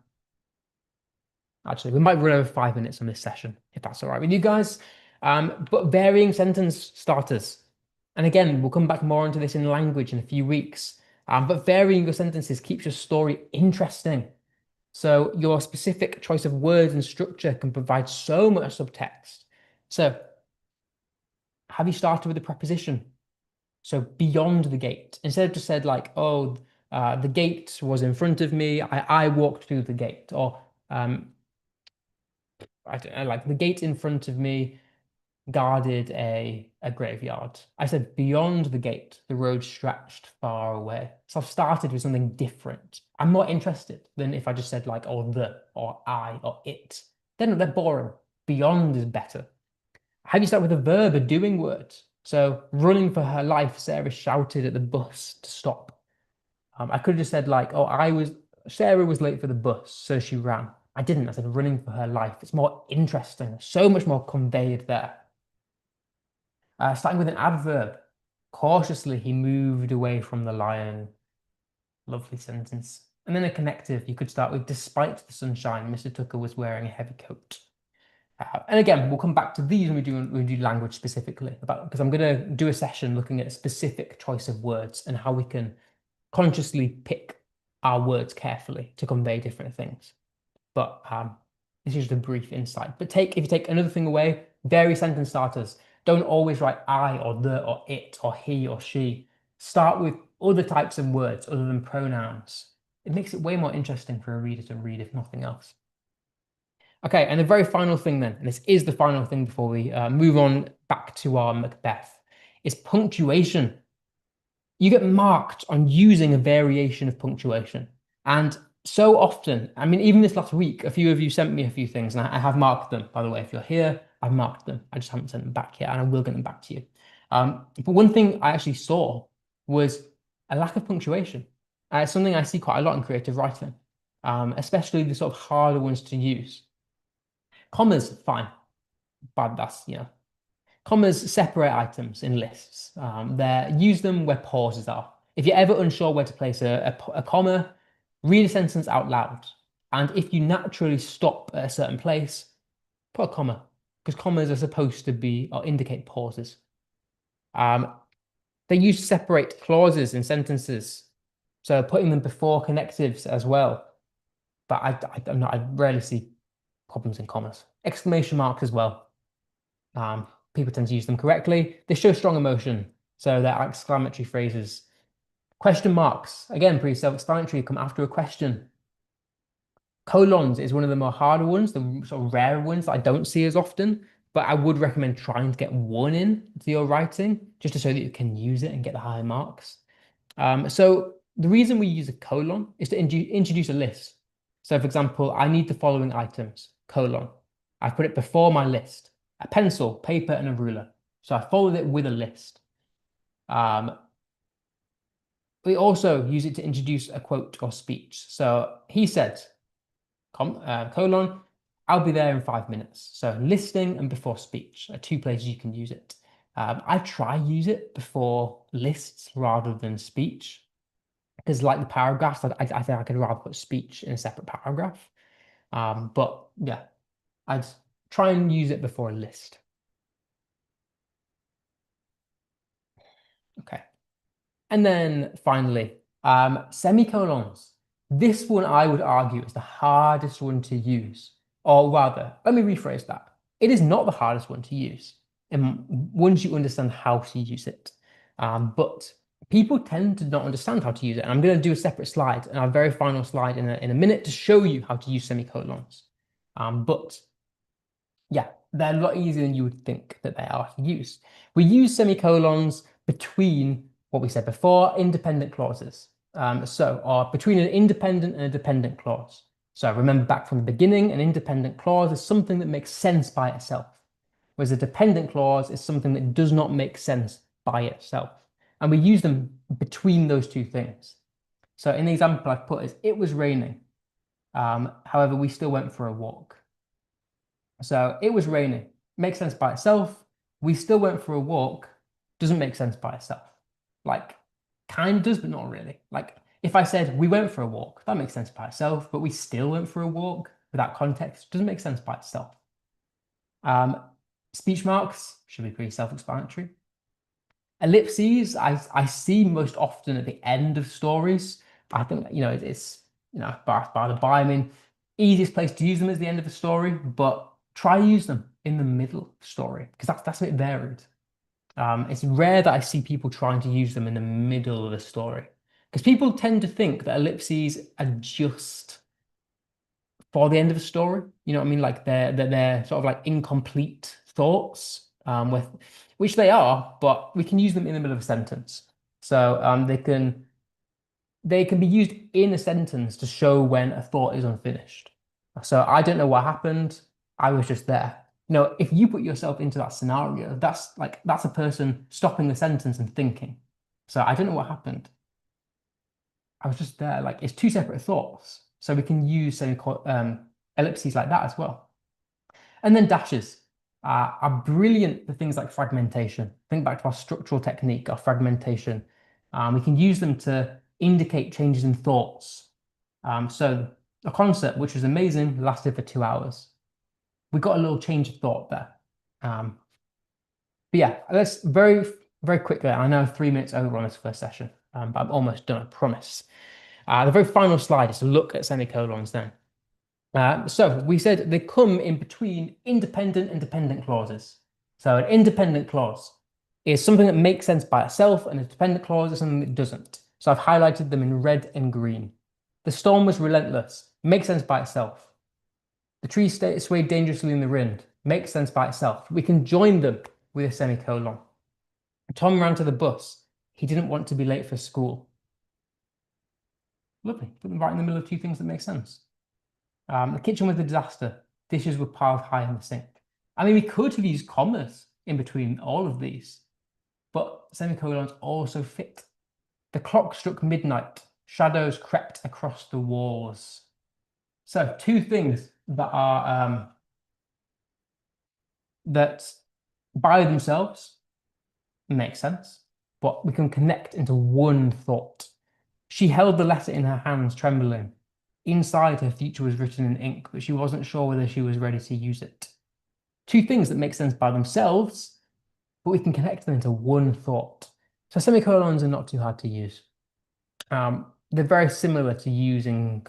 actually, we might run over 5 minutes on this session, if that's all right with you guys. But varying sentence starters. And again, we'll come back more into this in language in a few weeks. But varying your sentences keeps your story interesting. So your specific choice of words and structure can provide so much subtext. So have you started with a preposition? So beyond the gate, instead of just said like, oh, the gate was in front of me, I walked through the gate, or I don't know, like the gate in front of me guarded a graveyard. I said beyond the gate, the road stretched far away. So I've started with something different. I'm more interested than if I just said like, or the, or I, or it. Then they're boring. Beyond is better. Have you start with a verb, a doing word? So running for her life, Sarah shouted at the bus to stop. I could have just said like, Sarah was late for the bus, so she ran. I didn't. I said running for her life. It's more interesting. So much more conveyed there. Starting with an adverb. Cautiously, he moved away from the lion. Lovely sentence. And then a connective, you could start with, despite the sunshine, Mr. Tucker was wearing a heavy coat. And again, we'll come back to these when we do language specifically, because I'm going to do a session looking at a specific choice of words and how we can consciously pick our words carefully to convey different things. But this is just a brief insight. But if you take another thing away, vary sentence starters. Don't always write I or the or it or he or she. Start with other types of words other than pronouns. It makes it way more interesting for a reader to read, if nothing else. Okay, and the very final thing then, and this is the final thing before we move on back to our Macbeth, is punctuation. You get marked on using a variation of punctuation. And so often, I mean, even this last week, a few of you sent me a few things, and I have marked them, by the way. If you're here, I've marked them. I just haven't sent them back yet, and I will get them back to you. But one thing I actually saw was a lack of punctuation. It's something I see quite a lot in creative writing, especially the sort of harder ones to use. Commas, fine, but commas separate items in lists. Use them where pauses are. If you're ever unsure where to place a comma, read a sentence out loud. And if you naturally stop at a certain place, put a comma, because commas are supposed to be or indicate pauses. They use separate clauses in sentences, so putting them before connectives as well. But I rarely see problems in commas. Exclamation marks as well. People tend to use them correctly. They show strong emotion, so they're exclamatory phrases. Question marks, again, pretty self-explanatory, come after a question. Colons is one of the more harder ones, the sort of rarer ones that I don't see as often, but I would recommend trying to get one in to your writing, just to show that you can use it and get the higher marks. So the reason we use a colon is to introduce a list. So for example, I need the following items, colon. I put it before my list, a pencil, paper, and a ruler. So I followed it with a list. We also use it to introduce a quote or speech. So he said, colon, I'll be there in 5 minutes. So listening and before speech are two places you can use it. I try use it before lists rather than speech because like the paragraphs, I think I could rather put speech in a separate paragraph. But yeah, I'd try and use it before a list. Okay. And then finally, semicolons. This one I would argue is the hardest one to use. Or rather, let me rephrase that. It is not the hardest one to use once you understand how to use it. But people tend to not understand how to use it. And I'm going to do a separate slide, and our very final slide in a minute to show you how to use semicolons. But yeah, they're a lot easier than you would think that they are to use. We use semicolons between what we said before, independent clauses. Or between an independent and a dependent clause. So remember back from the beginning, an independent clause is something that makes sense by itself, whereas a dependent clause is something that does not make sense by itself. And we use them between those two things. So in the example I've put is, it was raining. However, we still went for a walk. So it was raining. Makes sense by itself. We still went for a walk. Doesn't make sense by itself. Like, kind of does, but not really. Like, if I said we went for a walk, that makes sense by itself, but we still went for a walk without context, doesn't make sense by itself. Speech marks should be pretty self-explanatory. Ellipses, I see most often at the end of stories. I think, it's, by the by, I mean, easiest place to use them is the end of a story, but try use them in the middle of the story because that's a bit varied. It's rare that I see people trying to use them in the middle of the story because people tend to think that ellipses are just for the end of a story. You know what I mean? Like they're sort of like incomplete thoughts, with which they are, but we can use them in the middle of a sentence. So they can be used in a sentence to show when a thought is unfinished. So I don't know what happened. I was just there. If you put yourself into that scenario, that's a person stopping the sentence and thinking. So I don't know what happened. I was just there. Like it's two separate thoughts. So we can use ellipses like that as well. And then dashes are brilliant for things like fragmentation. Think back to our structural technique, our fragmentation. We can use them to indicate changes in thoughts. So a concert, which was amazing, lasted for 2 hours. We got a little change of thought there. But yeah, let's very, very quickly. I know 3 minutes over on this first session, but I'm almost done, I promise. The very final slide is to look at semicolons then. So we said they come in between independent and dependent clauses. So an independent clause is something that makes sense by itself, and a dependent clause is something that doesn't. So I've highlighted them in red and green. The storm was relentless, makes sense by itself. The tree swayed dangerously in the wind, makes sense by itself. We can join them with a semicolon. Tom ran to the bus. He didn't want to be late for school. Lovely. Put them right in the middle of two things that make sense. The kitchen was a disaster. Dishes were piled high in the sink. I mean, we could have used commas in between all of these, but semicolons also fit. The clock struck midnight. Shadows crept across the walls. So two things that are that by themselves make sense, but we can connect into one thought. She held the letter in her hands, trembling. Inside, her future was written in ink, but she wasn't sure whether she was ready to use it. Two things that make sense by themselves, but we can connect them into one thought. So semicolons are not too hard to use. They're very similar to using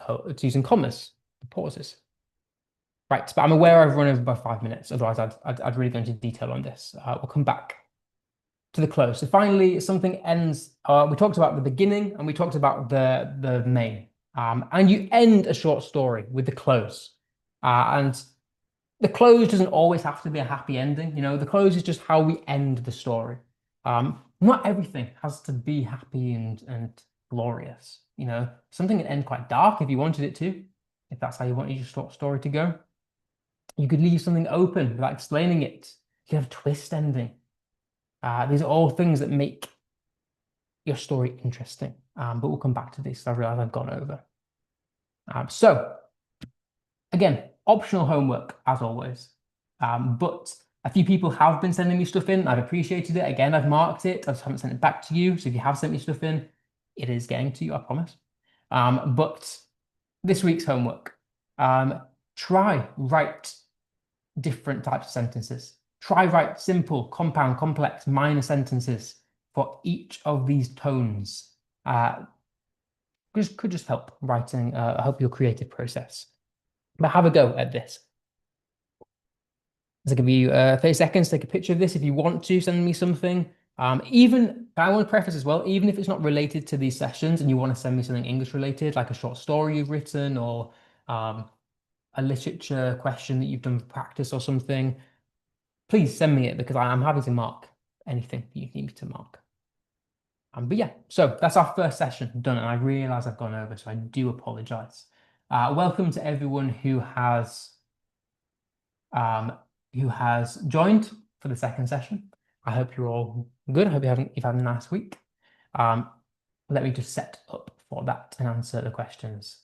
commas, pauses. Right, but I'm aware I've run over by 5 minutes. Otherwise, I'd really go into detail on this. We'll come back to the close. So finally, something ends. We talked about the beginning and we talked about the main. And you end a short story with the close. And the close doesn't always have to be a happy ending. The close is just how we end the story. Not everything has to be happy and glorious. Something can end quite dark if you wanted it to, if that's how you want your short story to go. You could leave something open without explaining it. You could have a twist ending. These are all things that make your story interesting. But we'll come back to this. I realize I've gone over. So Again, optional homework as always. But a few people have been sending me stuff in. I've appreciated it. Again, I've marked it. I just haven't sent it back to you. So if you have sent me stuff in, it is getting to you, I promise. But this week's homework, try write different types of sentences. Try write simple, compound, complex, minor sentences for each of these tones. Could just help writing, help your creative process. But have a go at this. So I'll give you 30 seconds, take a picture of this if you want to send me something. Even, I want to preface as well, even if it's not related to these sessions and you want to send me something English related, like a short story you've written or a literature question that you've done for practice or something, please send me it because I'm happy to mark anything that you need me to mark. But yeah, so that's our first session done, and I realize I've gone over, so I do apologize. Welcome to everyone who has joined for the second session. I hope you're all good. I hope you've had a nice week. Let me just set up for that and answer the questions.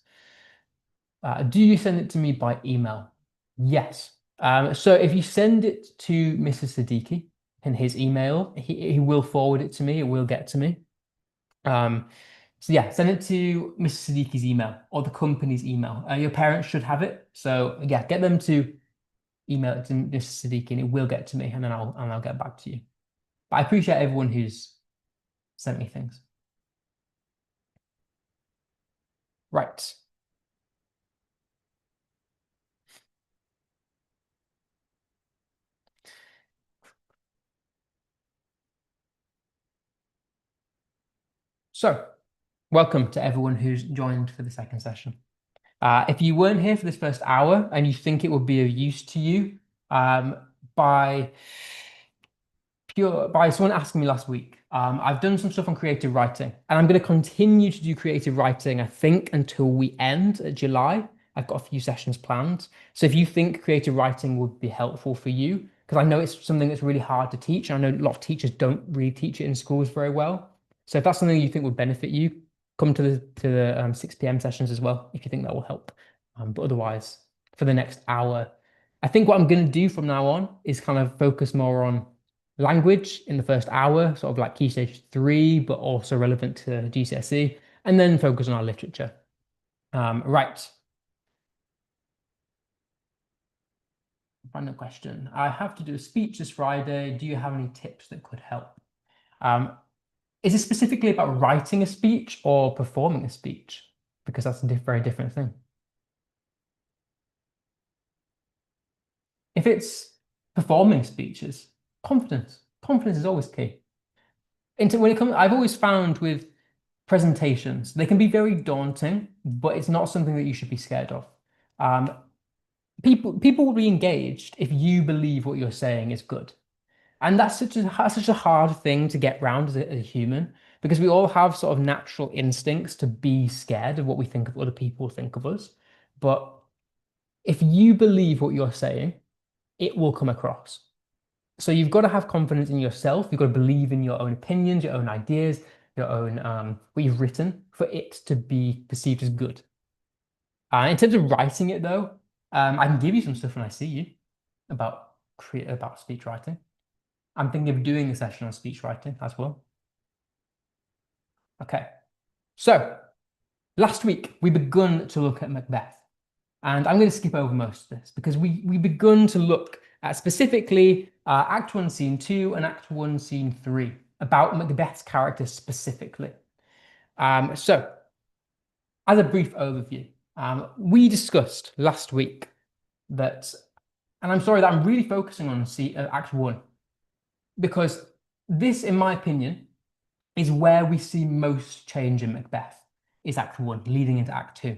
Do you send it to me by email? Yes. So if you send it to Mr. Siddiqui in his email, he will forward it to me. It will get to me. So yeah, send it to Mr. Siddiqui's email or the company's email. Your parents should have it. So yeah, get them to email it to Mr. Siddiqui and it will get to me, and then I'll get back to you. But I appreciate everyone who's sent me things. Right. So, welcome to everyone who's joined for the second session. If you weren't here for this first hour and you think it would be of use to you, by someone asking me last week, I've done some stuff on creative writing, and I'm going to continue to do creative writing, I think, until we end at July. I've got a few sessions planned. So if you think creative writing would be helpful for you, because I know it's something that's really hard to teach, and I know a lot of teachers don't really teach it in schools very well. So if that's something you think would benefit you, come to the 6 p.m. sessions as well, if you think that will help. But otherwise, for the next hour, I think what I'm going to do from now on is kind of focus more on language in the first hour, sort of like Key Stage 3, but also relevant to GCSE, and then focus on our literature. Right. Final question. I have to do a speech this Friday. Do you have any tips that could help? Is it specifically about writing a speech or performing a speech? Because that's a very different thing. If it's performing speeches, confidence. Confidence is always key. When it comes, I've always found with presentations, they can be very daunting, but it's not something that you should be scared of. People will be engaged if you believe what you're saying is good. And that's such a hard thing to get round as a human, because we all have sort of natural instincts to be scared of what we think of other people think of us. But if you believe what you're saying, it will come across. So you've got to have confidence in yourself. You've got to believe in your own opinions, your own ideas, your own what you've written for it to be perceived as good. In terms of writing it though, I can give you some stuff when I see you about speech writing. I'm thinking of doing a session on speech writing as well. Okay, so last week we begun to look at Macbeth, and I'm going to skip over most of this because we begun to look at specifically Act 1, Scene 2 and Act 1, Scene 3 about Macbeth's character specifically. So, as a brief overview, we discussed last week that, and I'm sorry that I'm really focusing on Act 1, because this, in my opinion, is where we see most change in Macbeth, is Act 1, leading into Act 2.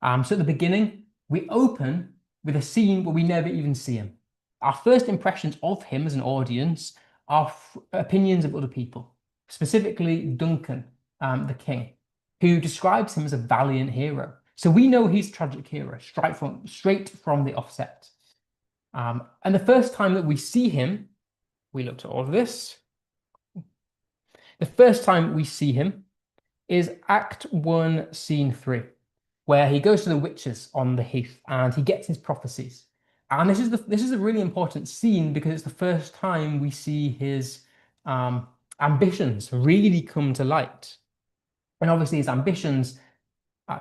So at the beginning, we open with a scene where we never even see him. Our first impressions of him as an audience are opinions of other people, specifically Duncan, the king, who describes him as a valiant hero. So we know he's a tragic hero straight from the offset. And the first time that we see him, we looked at all of this. The first time we see him is Act 1, Scene 3, where he goes to the witches on the heath and he gets his prophecies. And this is a really important scene because it's the first time we see his ambitions really come to light. And obviously his ambitions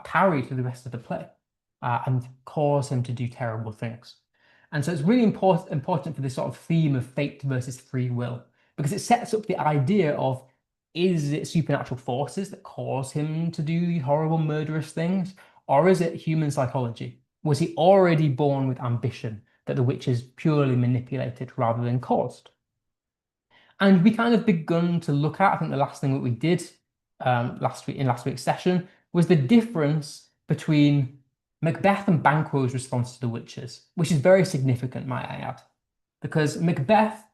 carry through the rest of the play and cause him to do terrible things. And so it's really important for this sort of theme of fate versus free will, because it sets up the idea of, is it supernatural forces that cause him to do these horrible, murderous things? Or is it human psychology? Was he already born with ambition that the witches purely manipulated rather than caused? And we kind of begun to look at, I think the last thing that we did last week's session was the difference between Macbeth and Banquo's response to the witches, which is very significant, might I add, because Macbeth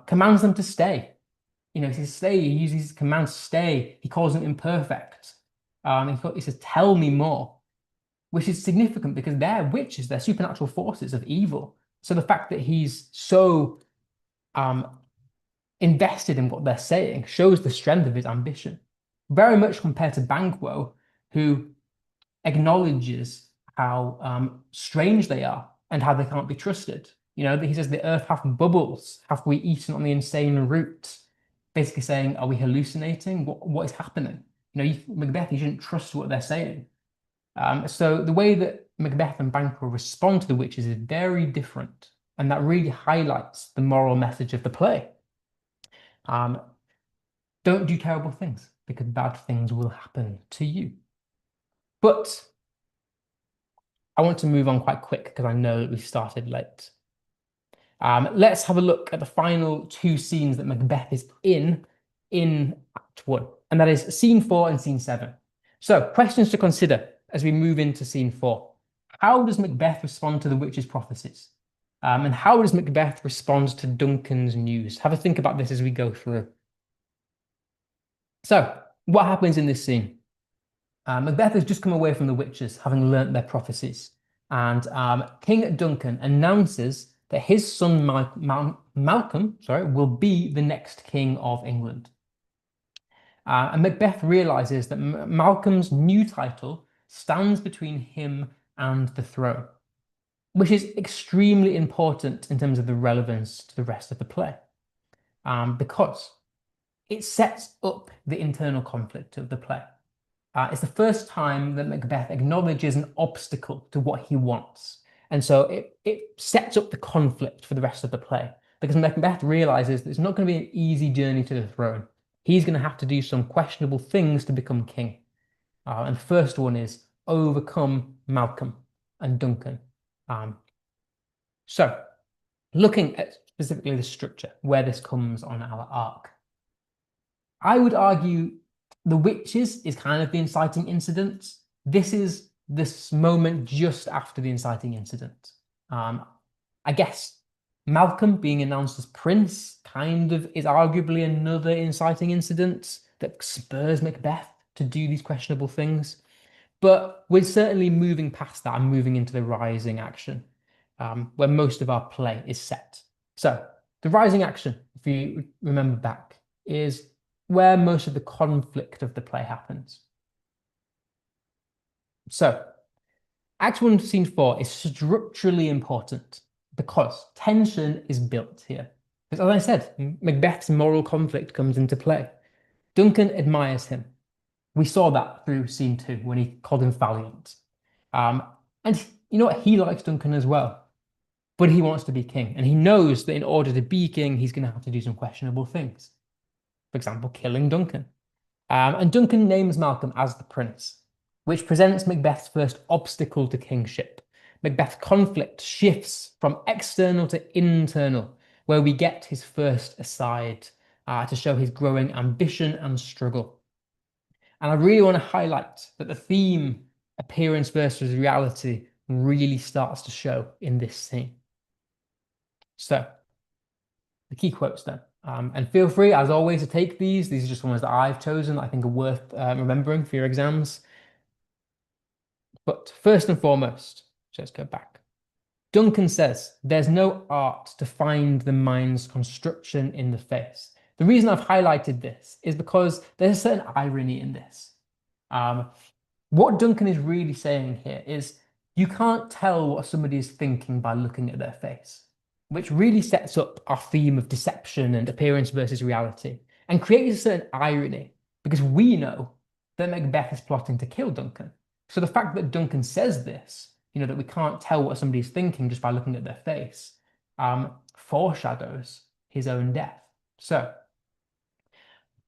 commands them to stay. You know, he says stay. He uses his command stay. He calls them imperfect. He says, "Tell me more," which is significant because they're witches. They're supernatural forces of evil. So the fact that he's so invested in what they're saying shows the strength of his ambition, very much compared to Banquo, who acknowledges how strange they are and how they can't be trusted. You know, he says the earth hath bubbles, have we eaten on the insane root? Basically saying, are we hallucinating? What is happening? You know, Macbeth, you shouldn't trust what they're saying. So the way that Macbeth and Banquo respond to the witches is very different, and that really highlights the moral message of the play. Don't do terrible things because bad things will happen to you. But I want to move on quite quick because I know that we've started late. Let's have a look at the final two scenes that Macbeth is in Act 1, and that is Scene 4 and Scene 7. So, questions to consider as we move into Scene 4. How does Macbeth respond to the witch's prophecies? And how does Macbeth respond to Duncan's news? Have a think about this as we go through. So, what happens in this scene? Macbeth has just come away from the witches, having learnt their prophecies. And King Duncan announces that his son Malcolm, will be the next king of England. And Macbeth realizes that Malcolm's new title stands between him and the throne, which is extremely important in terms of the relevance to the rest of the play, because it sets up the internal conflict of the play. It's the first time that Macbeth acknowledges an obstacle to what he wants. And so it sets up the conflict for the rest of the play, because Macbeth realizes that it's not going to be an easy journey to the throne. He's going to have to do some questionable things to become king. And the first one is overcome Malcolm and Duncan. So looking at specifically the structure, where this comes on our arc, I would argue the witches is kind of the inciting incident. This is this moment just after the inciting incident. I guess Malcolm being announced as prince kind of is arguably another inciting incident that spurs Macbeth to do these questionable things. But we're certainly moving past that and moving into the rising action, where most of our play is set. So the rising action, if you remember back, is where most of the conflict of the play happens. So, Act 1, Scene 4 is structurally important because tension is built here. Because as I said, Macbeth's moral conflict comes into play. Duncan admires him. We saw that through Scene 2 when he called him valiant. And you know what? He likes Duncan as well. But he wants to be king. And he knows that in order to be king, he's going to have to do some questionable things. For example, killing Duncan. And Duncan names Malcolm as the prince, which presents Macbeth's first obstacle to kingship. Macbeth's conflict shifts from external to internal, where we get his first aside to show his growing ambition and struggle. And I really want to highlight that the theme, appearance versus reality, really starts to show in this scene. So, the key quotes then. And feel free, as always, to take these. These are just ones that I've chosen that I think are worth remembering for your exams. But first and foremost, let's go back. Duncan says, there's no art to find the mind's construction in the face. The reason I've highlighted this is because there's a certain irony in this. What Duncan is really saying here is you can't tell what somebody is thinking by looking at their face, which really sets up our theme of deception and appearance versus reality and creates a certain irony because we know that Macbeth is plotting to kill Duncan. So the fact that Duncan says this, that we can't tell what somebody is thinking just by looking at their face, foreshadows his own death. So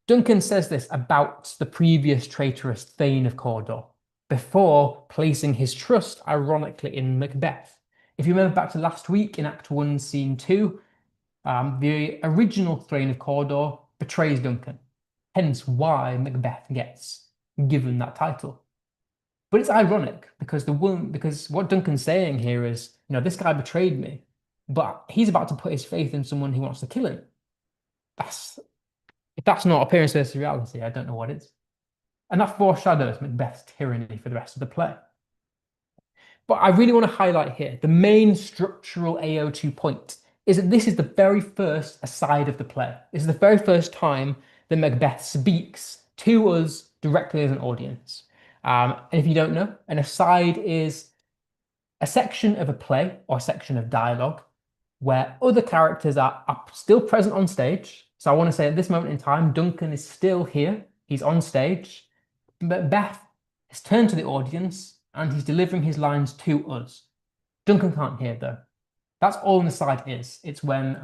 Duncan says this about the previous traitorous Thane of Cawdor before placing his trust, ironically, in Macbeth. If you remember back to last week in Act 1, Scene 2, the original Thane of Cawdor betrays Duncan, hence why Macbeth gets given that title. But it's ironic because what Duncan's saying here is, this guy betrayed me, but he's about to put his faith in someone who wants to kill him. If that's not appearance versus reality, I don't know what is. And that foreshadows Macbeth's tyranny for the rest of the play. But I really want to highlight here the main structural AO2 point is that this is the very first aside of the play. This is the very first time that Macbeth speaks to us directly as an audience. And if you don't know, an aside is a section of a play or a section of dialogue where other characters are still present on stage. So I want to say at this moment in time, Duncan is still here. He's on stage. Macbeth has turned to the audience and he's delivering his lines to us. Duncan can't hear though. That's all an aside is. It's when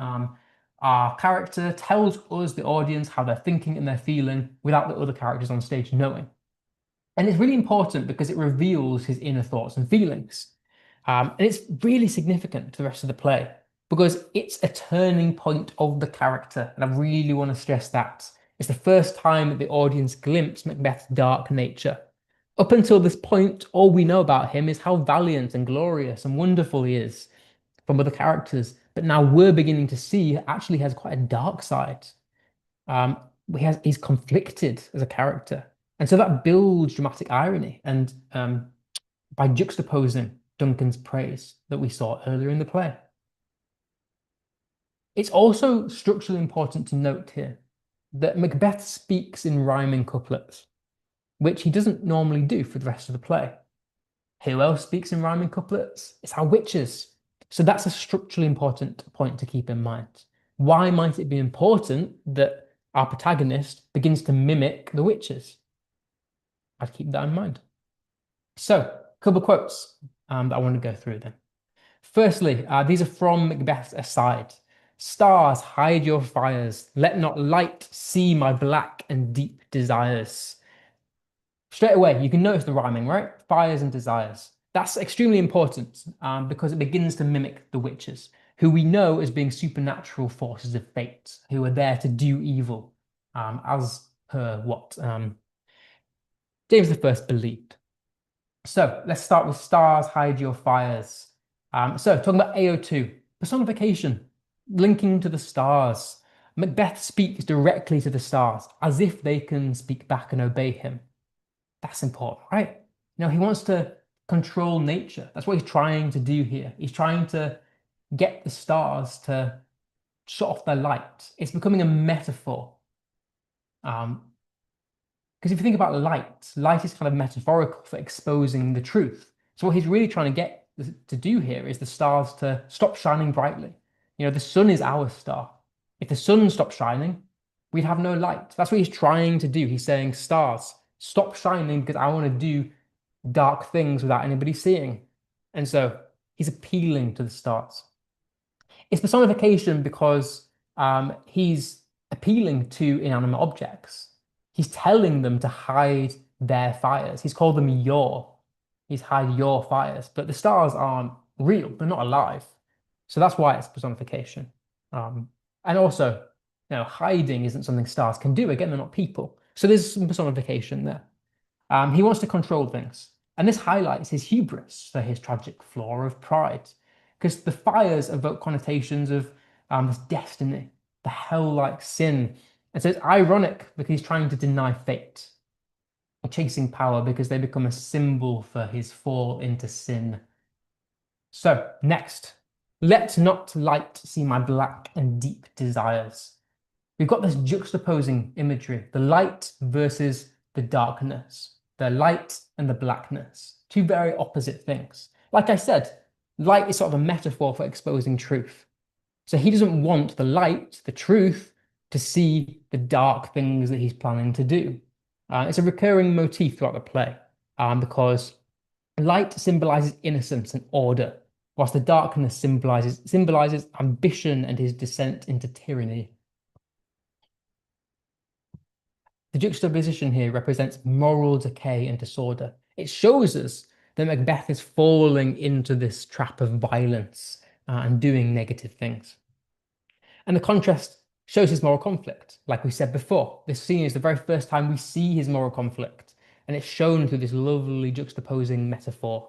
our character tells us, the audience, how they're thinking and they're feeling without the other characters on stage knowing. And it's really important because it reveals his inner thoughts and feelings. And it's really significant to the rest of the play because it's a turning point of the character. And I really want to stress that. It's the first time that the audience glimpse Macbeth's dark nature. Up until this point, all we know about him is how valiant and glorious and wonderful he is from other characters. But now we're beginning to see he actually has quite a dark side. He's conflicted as a character. And so that builds dramatic irony. And by juxtaposing Duncan's praise that we saw earlier in the play. It's also structurally important to note here that Macbeth speaks in rhyming couplets, which he doesn't normally do for the rest of the play. Who else speaks in rhyming couplets? It's our witches. So that's a structurally important point to keep in mind. Why might it be important that our protagonist begins to mimic the witches? I'd keep that in mind. So, a couple of quotes that I want to go through then. Firstly, these are from Macbeth's aside. Stars, hide your fires. Let not light see my black and deep desires. Straight away, you can notice the rhyming, right? Fires and desires. That's extremely important because it begins to mimic the witches, who we know as being supernatural forces of fate, who are there to do evil, as per what James I believed. So let's start with stars, hide your fires. So talking about AO2, personification, linking to the stars. Macbeth speaks directly to the stars as if they can speak back and obey him. That's important, right? He wants to control nature. That's what he's trying to do here. He's trying to get the stars to shut off their light. It's becoming a metaphor. Because if you think about light is kind of metaphorical for exposing the truth. So what he's really trying to get to do here is the stars to stop shining brightly. The sun is our star. If the sun stopped shining, we'd have no light. That's what he's trying to do. He's saying, stars, stop shining because I want to do dark things without anybody seeing. And so he's appealing to the stars. It's personification because he's appealing to inanimate objects. He's telling them to hide their fires. He's called them your. He's hide your fires. But the stars aren't real. They're not alive. So that's why it's personification. And also, hiding isn't something stars can do. Again, they're not people. So there's some personification there. He wants to control things. And this highlights his hubris, so his tragic flaw of pride. Because the fires evoke connotations of this destiny, the hell-like sin. And so it's ironic because he's trying to deny fate, chasing power because they become a symbol for his fall into sin. So next, let not light see my black and deep desires. We've got this juxtaposing imagery, the light versus the darkness. the light and the blackness, two very opposite things. Like I said, light is sort of a metaphor for exposing truth. So he doesn't want the light, the truth, to see the dark things that he's planning to do. It's a recurring motif throughout the play, because light symbolizes innocence and order, whilst the darkness symbolizes ambition and his descent into tyranny. The juxtaposition here represents moral decay and disorder. It shows us that Macbeth is falling into this trap of violence and doing negative things. And the contrast shows his moral conflict. Like we said before, this scene is the very first time we see his moral conflict, and it's shown through this lovely juxtaposing metaphor.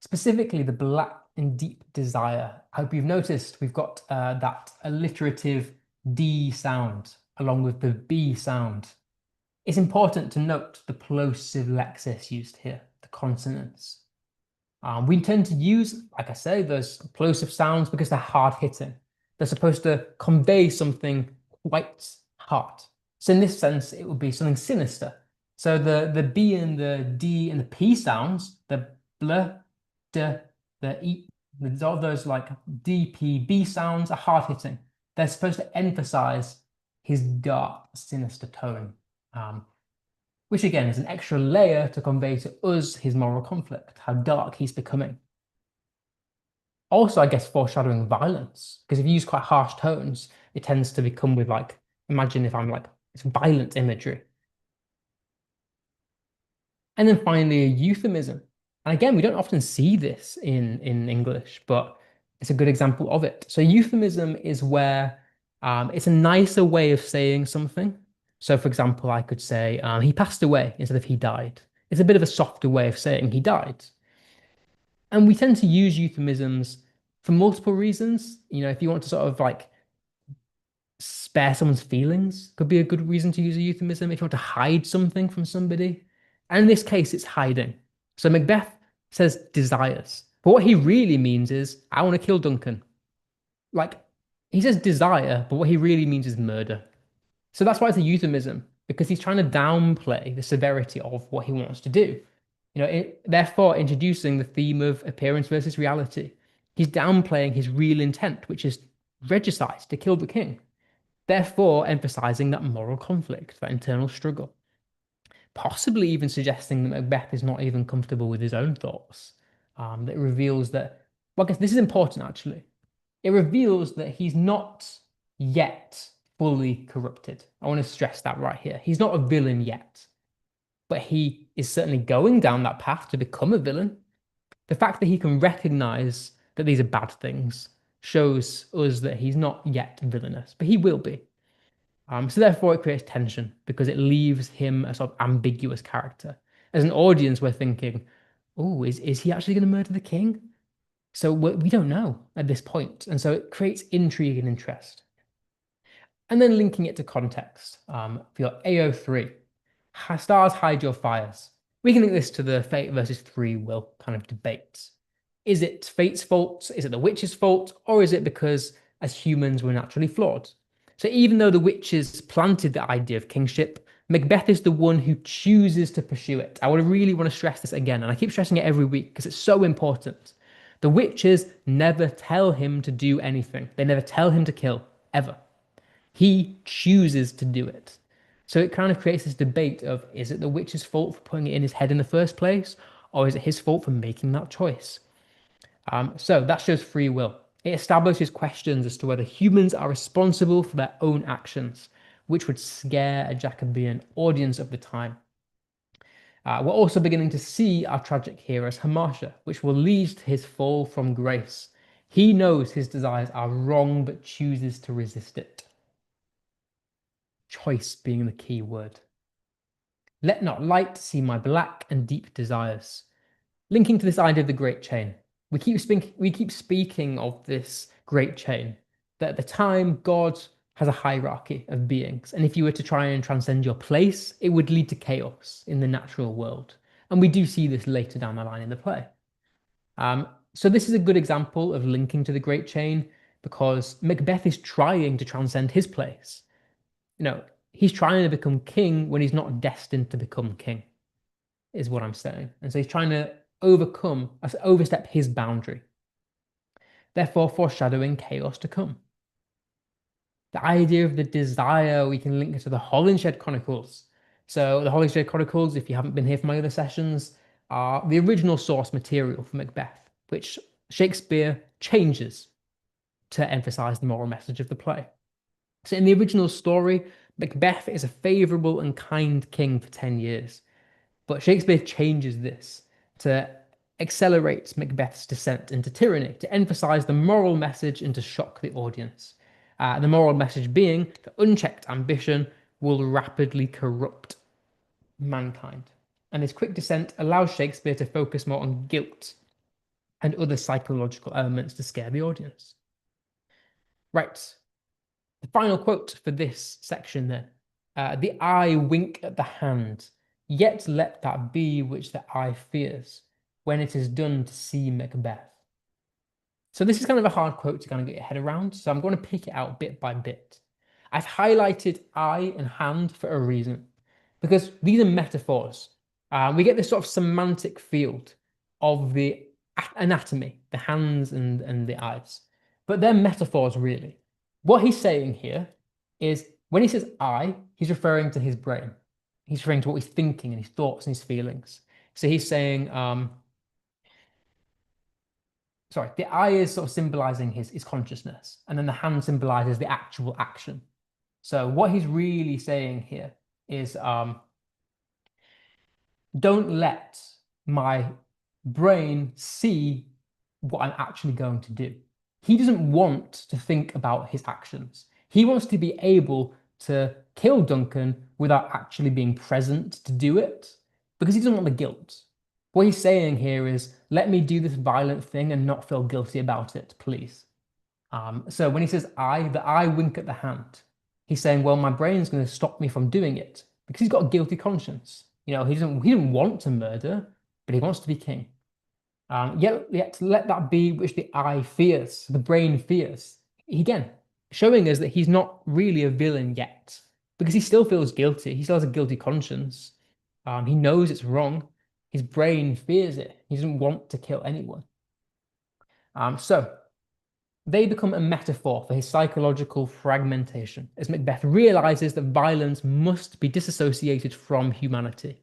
Specifically, the black and deep desire. I hope you've noticed we've got that alliterative D sound along with the B sound. It's important to note the plosive lexis used here, the consonants. We tend to use, like I say, those plosive sounds because they're hard hitting. They're supposed to convey something quite hard. So in this sense, it would be something sinister. So the B and the D and the P sounds, the bl, d, the E, all those like D, P, B sounds are hard hitting. They're supposed to emphasize his dark, sinister tone. Which again is an extra layer to convey to us his moral conflict, how dark he's becoming. Also, I guess, foreshadowing violence, because if you use quite harsh tones, it tends to become with like, imagine if I'm like, it's violent imagery. And then finally, a euphemism. And again, we don't often see this in English, but it's a good example of it. So euphemism is where it's a nicer way of saying something. So for example, I could say he passed away instead of he died. It's a bit of a softer way of saying he died. And we tend to use euphemisms for multiple reasons. You know, if you want to sort of like spare someone's feelings, could be a good reason to use a euphemism. If you want to hide something from somebody. And in this case, it's hiding. So Macbeth says desires. But what he really means is, I want to kill Duncan. Like, he says desire, but what he really means is murder. So that's why it's a euphemism, because he's trying to downplay the severity of what he wants to do. Therefore, introducing the theme of appearance versus reality. He's downplaying his real intent, which is regicide, to kill the king. Therefore, emphasizing that moral conflict, that internal struggle. Possibly even suggesting that Macbeth is not even comfortable with his own thoughts. That reveals that, well, I guess this is important actually. It reveals that he's not yet fully corrupted. I want to stress that right here. He's not a villain yet, but he is certainly going down that path to become a villain. The fact that he can recognize that these are bad things shows us that he's not yet villainous, but he will be. So therefore, it creates tension because it leaves him a sort of ambiguous character. As an audience, we're thinking, oh, is he actually going to murder the king? So we don't know at this point. And so it creates intrigue and interest. And then linking it to context for your AO3, stars hide your fires. We can link this to the fate versus free will kind of debate. Is it fate's fault? Is it the witch's fault? Or is it because as humans we're naturally flawed? So even though the witches planted the idea of kingship, Macbeth is the one who chooses to pursue it. I would really want to stress this again, and I keep stressing it every week because it's so important. The witches never tell him to do anything. They never tell him to kill, ever. He chooses to do it. So it kind of creates this debate of, is it the witch's fault for putting it in his head in the first place, or is it his fault for making that choice? So that shows free will. It establishes questions as to whether humans are responsible for their own actions, which would scare a Jacobean audience of the time. We're also beginning to see our tragic hero as Hamartia, which will lead to his fall from grace. He knows his desires are wrong, but chooses to resist it. Choice being the key word. Let not light see my black and deep desires. Linking to this idea of the great chain. We keep speaking of this great chain, that at the time God has a hierarchy of beings, and if you were to try and transcend your place, it would lead to chaos in the natural world. And we do see this later down the line in the play. So this is a good example of linking to the great chain because Macbeth is trying to transcend his place. he's trying to become king when he's not destined to become king, is what I'm saying. And so he's trying to overstep his boundary, therefore foreshadowing chaos to come. The idea of the desire we can link it to the Holinshed Chronicles. So the Holinshed Chronicles, if you haven't been here for my other sessions, are the original source material for Macbeth, which Shakespeare changes to emphasize the moral message of the play. So in the original story, Macbeth is a favorable and kind king for 10 years. But Shakespeare changes this to accelerate Macbeth's descent into tyranny, to emphasize the moral message and to shock the audience. The moral message being that unchecked ambition will rapidly corrupt mankind. And his quick descent allows Shakespeare to focus more on guilt and other psychological elements to scare the audience. Right. The final quote for this section then. The eye wink at the hand, yet let that be which the eye fears, when it is done to see Macbeth. So this is kind of a hard quote to kind of get your head around, so I'm going to pick it out bit by bit. I've highlighted eye and hand for a reason, because these are metaphors. We get this sort of semantic field of the anatomy, the hands and the eyes, but they're metaphors really. What he's saying here is when he says I, he's referring to his brain. He's referring to what he's thinking and his thoughts and his feelings. So he's saying, the eye is sort of symbolizing his consciousness, and then the hand symbolizes the actual action. So what he's really saying here is, don't let my brain see what I'm actually going to do. He doesn't want to think about his actions. He wants to be able to kill Duncan without actually being present to do it, because he doesn't want the guilt. What he's saying here is, let me do this violent thing and not feel guilty about it, please. So when he says I, the eye wink at the hand, he's saying, well, my brain's going to stop me from doing it because he's got a guilty conscience. You know, he didn't want to murder, but he wants to be king. Yet let that be which the eye fears, the brain fears. Again, showing us that he's not really a villain yet, because he still feels guilty. He still has a guilty conscience. He knows it's wrong. His brain fears it. He doesn't want to kill anyone. So they become a metaphor for his psychological fragmentation, as Macbeth realizes that violence must be disassociated from humanity.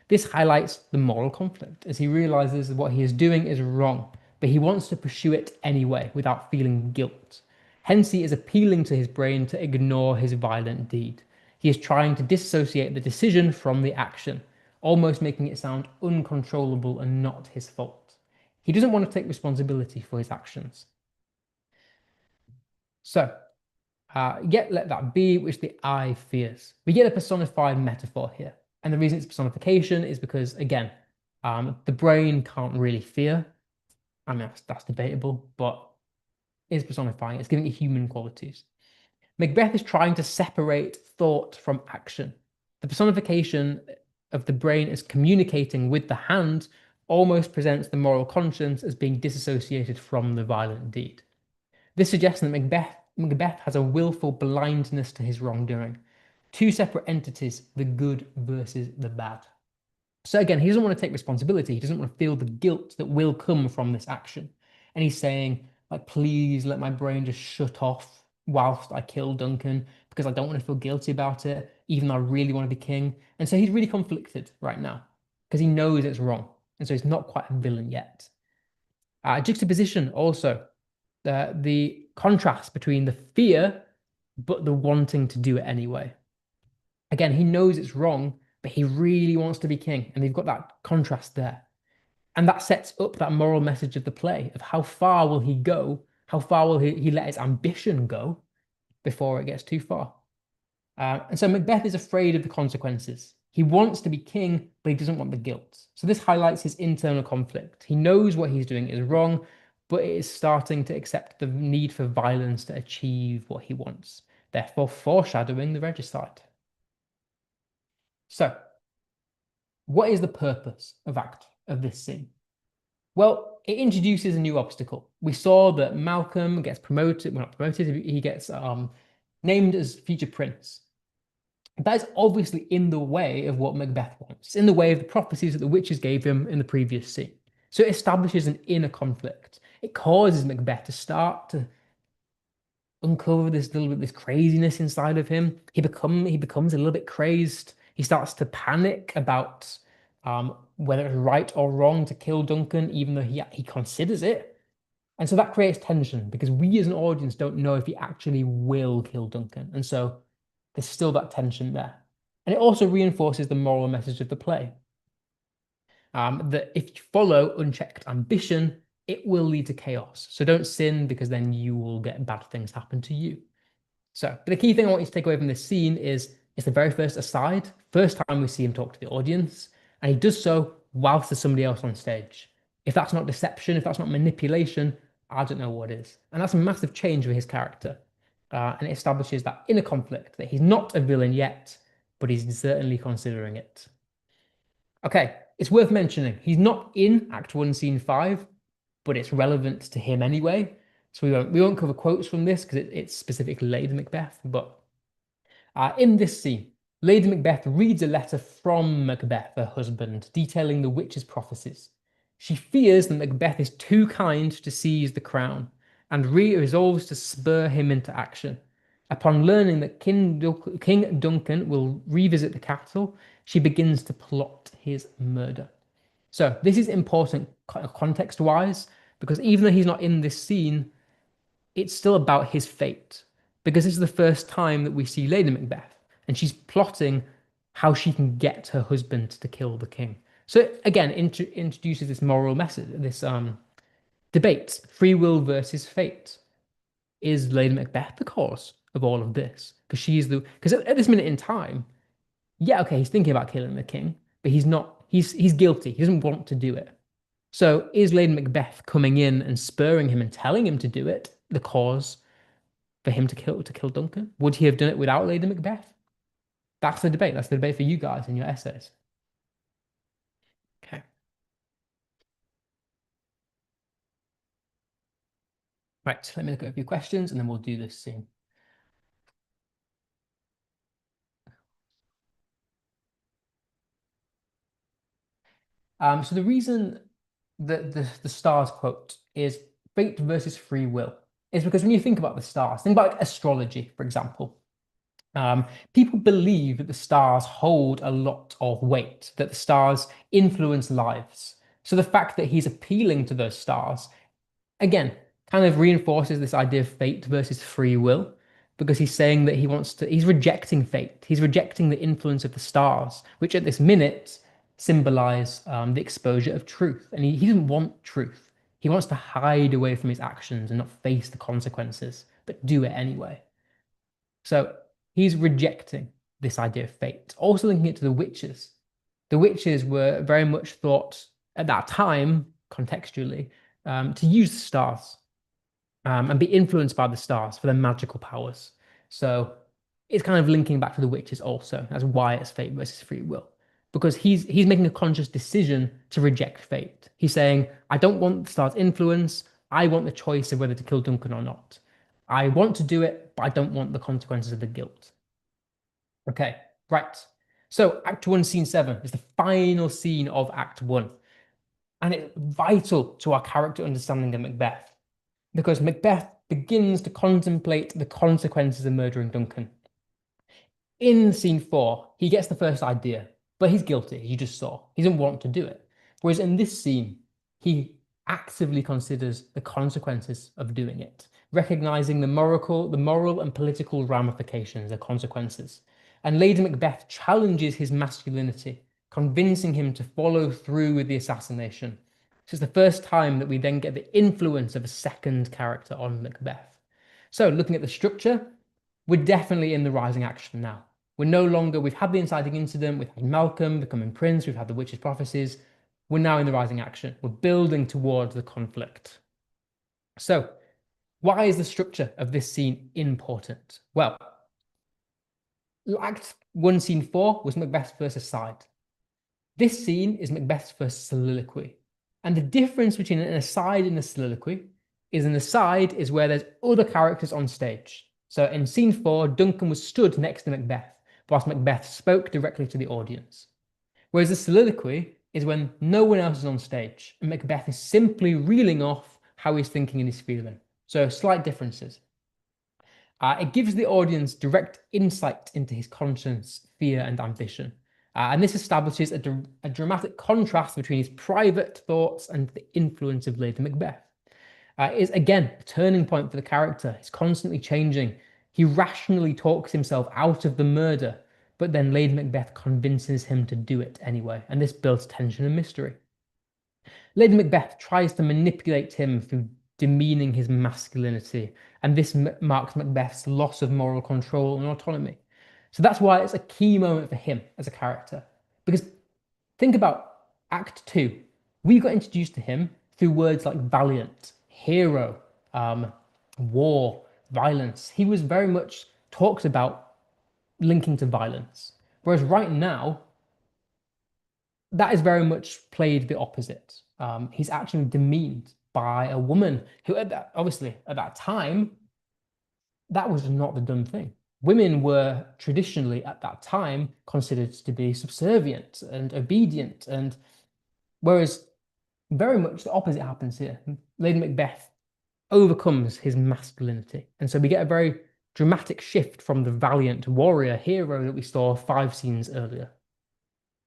This highlights the moral conflict, as he realizes that what he is doing is wrong, but he wants to pursue it anyway without feeling guilt. Hence, he is appealing to his brain to ignore his violent deed. He is trying to dissociate the decision from the action, almost making it sound uncontrollable and not his fault. He doesn't want to take responsibility for his actions. So, yet let that be which the eye fears. We get a personified metaphor here. And the reason it's personification is because, again, the brain can't really fear. I mean, that's debatable, but it's personifying. It's giving it human qualities. Macbeth is trying to separate thought from action. The personification of the brain as communicating with the hand almost presents the moral conscience as being disassociated from the violent deed. This suggests that Macbeth has a willful blindness to his wrongdoing. Two separate entities, the good versus the bad. So again, he doesn't want to take responsibility. He doesn't want to feel the guilt that will come from this action. And he's saying, like, please let my brain just shut off whilst I kill Duncan, because I don't want to feel guilty about it, even though I really want to be king. And so he's really conflicted right now, because he knows it's wrong. And so he's not quite a villain yet. Juxtaposition also, the contrast between the fear, but the wanting to do it anyway. Again, he knows it's wrong, but he really wants to be king. And they've got that contrast there. And that sets up that moral message of the play of how far will he go? How far will he let his ambition go before it gets too far? And so Macbeth is afraid of the consequences. He wants to be king, but he doesn't want the guilt. So this highlights his internal conflict. He knows what he's doing is wrong, but it is starting to accept the need for violence to achieve what he wants, therefore foreshadowing the regicide. So, what is the purpose of this scene? Well, it introduces a new obstacle. We saw that Malcolm gets promoted, well, not promoted, he gets named as future prince. that is obviously in the way of what Macbeth wants. It's in the way of the prophecies that the witches gave him in the previous scene. So it establishes an inner conflict. It causes Macbeth to start to uncover this little bit, this craziness inside of him. He becomes a little bit crazed. He starts to panic about whether it's right or wrong to kill Duncan, even though he considers it. And so that creates tension because we as an audience don't know if he actually will kill Duncan. And so there's still that tension there. And it also reinforces the moral message of the play. That if you follow unchecked ambition, it will lead to chaos. So don't sin because then you will get bad things happen to you. So, but the key thing I want you to take away from this scene is it's the very first aside, first time we see him talk to the audience, and he does so whilst there's somebody else on stage. If that's not deception, if that's not manipulation, I don't know what is. And that's a massive change for his character. And it establishes that inner conflict that he's not a villain yet, but he's certainly considering it. Okay, it's worth mentioning he's not in Act 1, Scene 5, but it's relevant to him anyway. So we won't cover quotes from this because it's specifically Lady Macbeth. But in this scene, Lady Macbeth reads a letter from Macbeth, her husband, detailing the witch's prophecies. She fears that Macbeth is too kind to seize the crown and resolves to spur him into action. Upon learning that King Duncan will revisit the capital, she begins to plot his murder. So this is important context-wise, because even though he's not in this scene, it's still about his fate. Because this is the first time that we see Lady Macbeth, and she's plotting how she can get her husband to kill the king. So again, introduces this moral message, this debate, free will versus fate. Is Lady Macbeth the cause of all of this? Because at this minute in time, yeah, okay, he's thinking about killing the king, but he's not. He's guilty. He doesn't want to do it. So is Lady Macbeth coming in and spurring him and telling him to do it the cause for him to kill Duncan? Would he have done it without Lady Macbeth? That's the debate. That's the debate for you guys in your essays. Okay. Right, let me look at a few questions and then we'll do this scene. So the reason that the stars quote is fate versus free will is because when you think about the stars, think about like astrology, for example. People believe that the stars hold a lot of weight, that the stars influence lives. So the fact that he's appealing to those stars, again, kind of reinforces this idea of fate versus free will, because he's saying that he's rejecting fate. He's rejecting the influence of the stars, which at this minute symbolize the exposure of truth. And he doesn't want truth. He wants to hide away from his actions and not face the consequences, but do it anyway. So he's rejecting this idea of fate. Also linking it to the witches. The witches were very much thought at that time, contextually, to use the stars and be influenced by the stars for their magical powers. So it's kind of linking back to the witches also. That's why it's fate versus free will. Because he's making a conscious decision to reject fate. He's saying, I don't want the stars' influence. I want the choice of whether to kill Duncan or not. I want to do it, but I don't want the consequences of the guilt. Okay, right. So Act 1, Scene 7 is the final scene of Act 1. And it's vital to our character understanding of Macbeth, because Macbeth begins to contemplate the consequences of murdering Duncan. In Scene 4, he gets the first idea, but he's guilty, you just saw. He doesn't want to do it. Whereas in this scene, he actively considers the consequences of doing it, recognizing the moral and political ramifications, the consequences. And Lady Macbeth challenges his masculinity, convincing him to follow through with the assassination. This is the first time that we then get the influence of a second character on Macbeth. So looking at the structure, we're definitely in the rising action now. We've had the inciting incident, we've had Malcolm becoming prince, we've had the witch's prophecies. We're now in the rising action. We're building towards the conflict. So, why is the structure of this scene important? Well, Act 1, Scene 4 was Macbeth's first aside. This scene is Macbeth's first soliloquy. And the difference between an aside and a soliloquy is an aside is where there's other characters on stage. So in Scene 4, Duncan was stood next to Macbeth, whilst Macbeth spoke directly to the audience. Whereas the soliloquy is when no one else is on stage and Macbeth is simply reeling off how he's thinking and he's feeling. So slight differences. It gives the audience direct insight into his conscience, fear, and ambition. And this establishes a dramatic contrast between his private thoughts and the influence of Lady Macbeth. It is, again, a turning point for the character. He's constantly changing. He rationally talks himself out of the murder, but then Lady Macbeth convinces him to do it anyway, and this builds tension and mystery. Lady Macbeth tries to manipulate him through demeaning his masculinity, and this marks Macbeth's loss of moral control and autonomy. So that's why it's a key moment for him as a character. Because think about Act 2. We got introduced to him through words like valiant, hero, war, violence. He was very much talked about linking to violence. Whereas right now, that is very much played the opposite. He's actually demeaned by a woman who, obviously, at that time, that was not the done thing. Women were traditionally, at that time, considered to be subservient and obedient, and whereas very much the opposite happens here. Lady Macbeth overcomes his masculinity, and so we get a very dramatic shift from the valiant warrior hero that we saw 5 scenes earlier.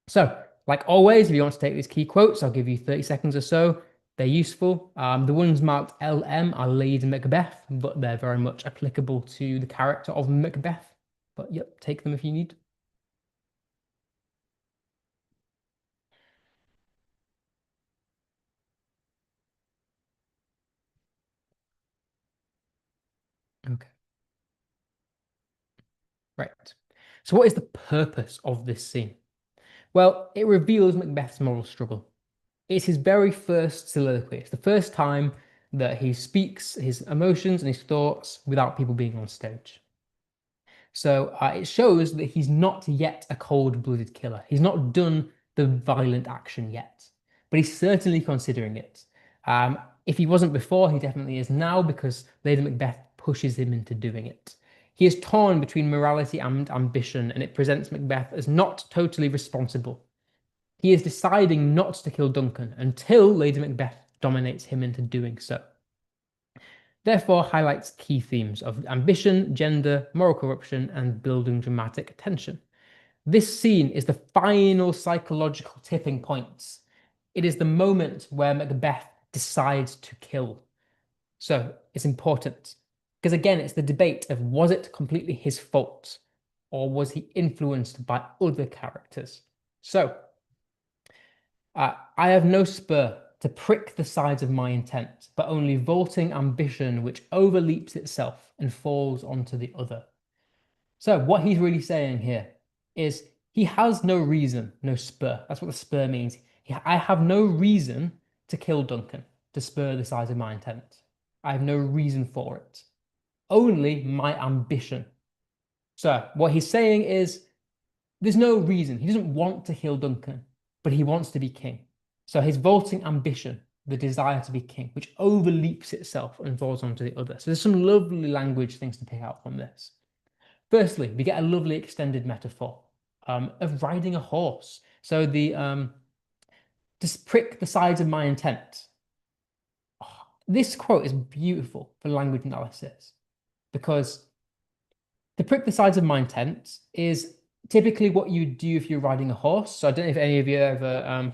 So, like always, if you want to take these key quotes, I'll give you 30 seconds or so. They're useful. The ones marked LM are Lady Macbeth, but they're very much applicable to the character of Macbeth. But yep, take them if you need. Okay, right. So what is the purpose of this scene? Well, it reveals Macbeth's moral struggle. It's his very first soliloquy. It's the first time that he speaks his emotions and his thoughts without people being on stage. So it shows that he's not yet a cold-blooded killer. He's not done the violent action yet, but he's certainly considering it. If he wasn't before, he definitely is now because Lady Macbeth pushes him into doing it. He is torn between morality and ambition, and it presents Macbeth as not totally responsible. He is deciding not to kill Duncan until Lady Macbeth dominates him into doing so. Therefore, highlights key themes of ambition, gender, moral corruption, and building dramatic tension. This scene is the final psychological tipping point. It is the moment where Macbeth decides to kill. So it's important because, again, it's the debate of was it completely his fault or was he influenced by other characters? So I have no spur to prick the sides of my intent, but only vaulting ambition which overleaps itself and falls onto the other. So what he's really saying here is he has no reason, no spur. That's what the spur means. I have no reason to kill Duncan, to spur the size of my intent. I have no reason for it. Only my ambition. So what he's saying is there's no reason. He doesn't want to kill Duncan, but he wants to be king. So his vaulting ambition, the desire to be king, which overleaps itself and falls onto the other. So there's some lovely language things to pick out from this. Firstly, we get a lovely extended metaphor of riding a horse. So the just prick the sides of my intent. Oh, this quote is beautiful for language analysis because to prick the sides of my intent is typically what you do if you're riding a horse. So I don't know if any of you have ever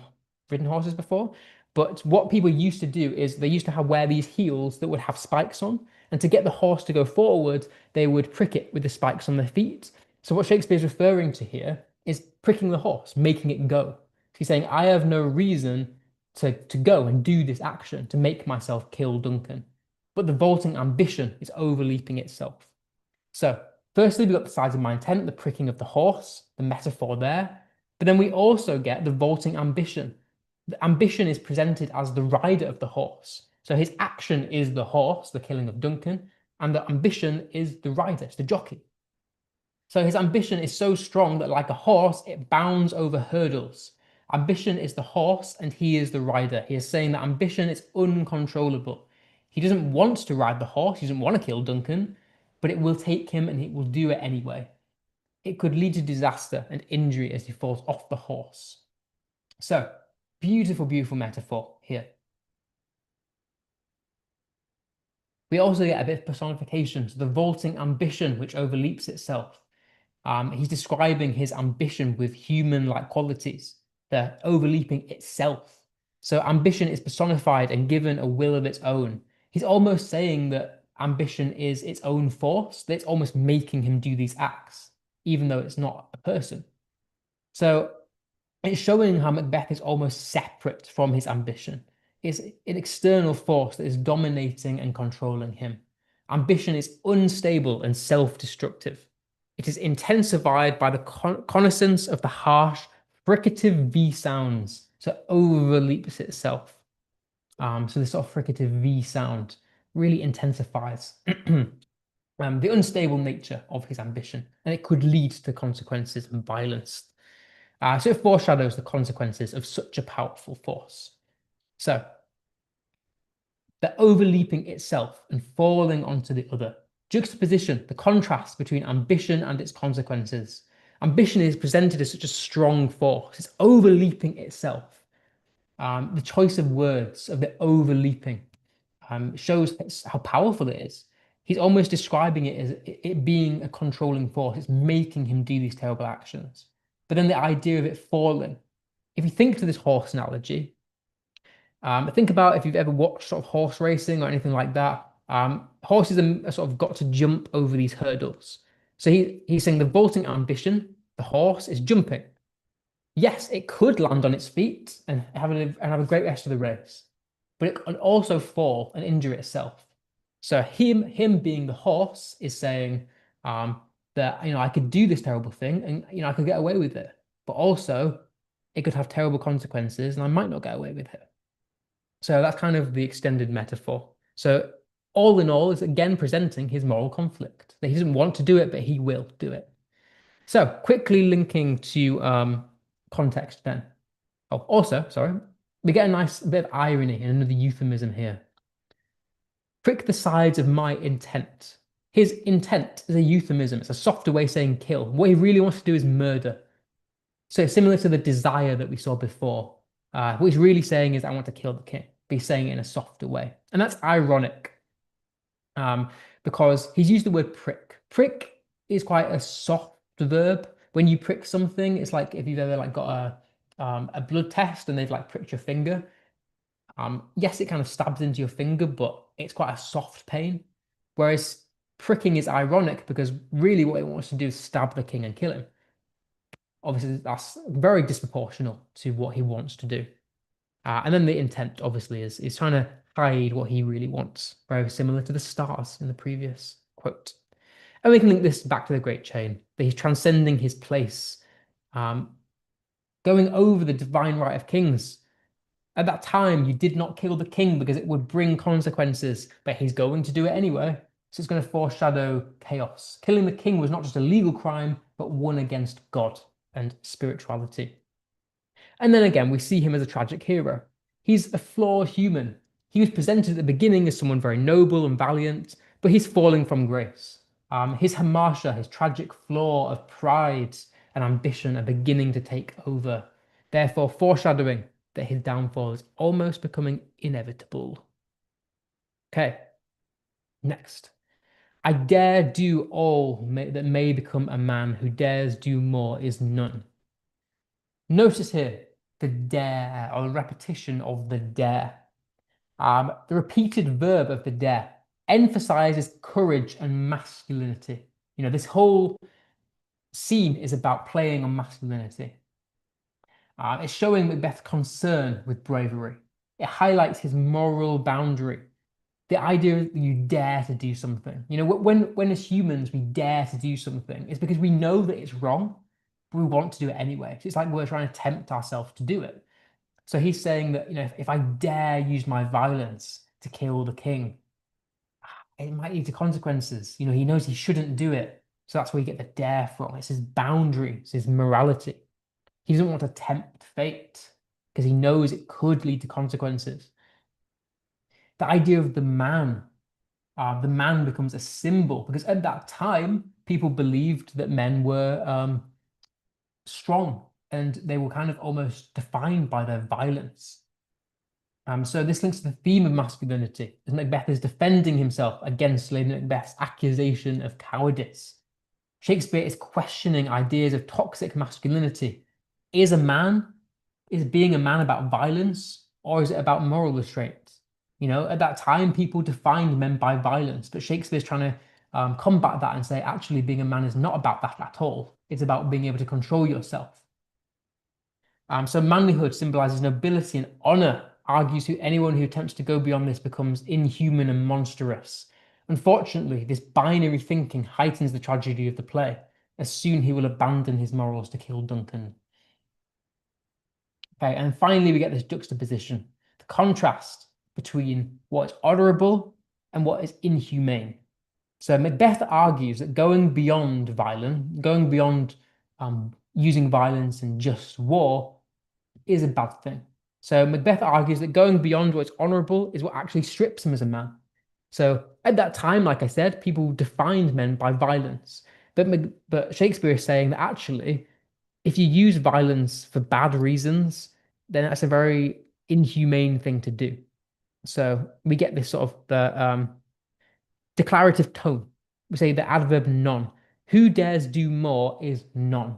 ridden horses before, but what people used to do is they used to wear these heels that would have spikes on. And to get the horse to go forward, they would prick it with the spikes on their feet. So what Shakespeare's referring to here is pricking the horse, making it go. He's saying, I have no reason to go and do this action to make myself kill Duncan. But the vaulting ambition is overleaping itself. So firstly, we've got the sides of my intent, the pricking of the horse, the metaphor there. But then we also get the vaulting ambition. The ambition is presented as the rider of the horse. So his action is the horse, the killing of Duncan, and the ambition is the rider, it's the jockey. So his ambition is so strong that like a horse, it bounds over hurdles. Ambition is the horse and he is the rider. He is saying that ambition is uncontrollable. He doesn't want to ride the horse, he doesn't want to kill Duncan, but it will take him and he will do it anyway. it could lead to disaster and injury as he falls off the horse. So, beautiful, beautiful metaphor here. We also get a bit of personification to the vaulting ambition which overleaps itself. He's describing his ambition with human-like qualities, the overleaping itself. So ambition is personified and given a will of its own. He's almost saying that ambition is its own force, that it's almost making him do these acts, even though it's not a person. So it's showing how Macbeth is almost separate from his ambition. It's an external force that is dominating and controlling him. Ambition is unstable and self-destructive. It is intensified by the connaissance of the harsh, fricative V sounds, so overleaps itself. So this sort of fricative V sound really intensifies the unstable nature of his ambition, and it could lead to consequences and violence. So it foreshadows the consequences of such a powerful force. So the overleaping itself and falling onto the other. Juxtaposition, the contrast between ambition and its consequences. Ambition is presented as such a strong force. It's overleaping itself. The choice of words of the overleaping shows how powerful it is. He's almost describing it as it being a controlling force. It's making him do these terrible actions. But then the idea of it falling. If you think to this horse analogy, think about if you've ever watched sort of horse racing or anything like that. Horses are sort of got to jump over these hurdles. So he's saying the vaulting ambition, the horse is jumping. Yes, it could land on its feet and have a great rest of the race, but it can also fall and injure itself. So him being the horse is saying that I could do this terrible thing and I could get away with it, but also it could have terrible consequences and I might not get away with it. So that's kind of the extended metaphor. So all in all, it's again presenting his moral conflict that he doesn't want to do it, but he will do it. So quickly linking to context then. Oh, also, sorry, we get a nice bit of irony and another euphemism here. Prick the sides of my intent. His intent is a euphemism. It's a softer way of saying kill. What he really wants to do is murder. So similar to the desire that we saw before. What he's really saying is, I want to kill the king. But he's saying it in a softer way. And that's ironic because he's used the word prick. Prick is quite a soft verb. When you prick something, it's like if you've ever like got a blood test and they've like pricked your finger. Yes, it kind of stabs into your finger, but it's quite a soft pain. Whereas pricking is ironic because really what it wants to do is stab the king and kill him. Obviously, that's very disproportional to what he wants to do. And then the intent, obviously, is trying to hide what he really wants, very similar to the stars in the previous quote. And we can link this back to the Great Chain, that he's transcending his place, going over the divine right of kings. At that time, you did not kill the king because it would bring consequences, but he's going to do it anyway. So it's going to foreshadow chaos. Killing the king was not just a legal crime, but one against God and spirituality. And then again, we see him as a tragic hero. He's a flawed human. He was presented at the beginning as someone very noble and valiant, but he's falling from grace. His hamartia, his tragic flaw of pride and ambition are beginning to take over, therefore foreshadowing that his downfall is almost becoming inevitable. Okay, next. I dare do all that may become a man who dares do more is none. Notice here the dare or the repetition of the dare. The repeated verb of the dare emphasizes courage and masculinity. This whole scene is about playing on masculinity. It's showing Macbeth's concern with bravery. It highlights his moral boundary. The idea that you dare to do something. When as humans we dare to do something, it's because we know that it's wrong, but we want to do it anyway. So it's like we're trying to tempt ourselves to do it. So he's saying that, if I dare use my violence to kill the king, it might lead to consequences. He knows he shouldn't do it. So that's where you get the dare from. It's his boundary, it's his morality. He doesn't want to tempt fate because he knows it could lead to consequences. The idea of the man becomes a symbol because at that time, people believed that men were strong and they were kind of almost defined by their violence. So this links to the theme of masculinity, as Macbeth is defending himself against Lady Macbeth's accusation of cowardice. Shakespeare is questioning ideas of toxic masculinity. Is a man, is being a man about violence, or is it about moral restraint? At that time, people defined men by violence, but Shakespeare's trying to combat that and say, actually, being a man is not about that at all. It's about being able to control yourself. So manlyhood symbolizes nobility and honor, argues who anyone who attempts to go beyond this becomes inhuman and monstrous. Unfortunately, this binary thinking heightens the tragedy of the play, as soon he will abandon his morals to kill Duncan. Okay, and finally we get this juxtaposition, the contrast between what is honorable and what is inhumane. So Macbeth argues that going beyond violence, going beyond using violence and just war is a bad thing. So Macbeth argues that going beyond what's honorable is what actually strips him as a man. So at that time, like I said, people defined men by violence. But Shakespeare is saying that actually, if you use violence for bad reasons, then that's a very inhumane thing to do. So we get this sort of the declarative tone. We say the adverb none. Who dares do more is none.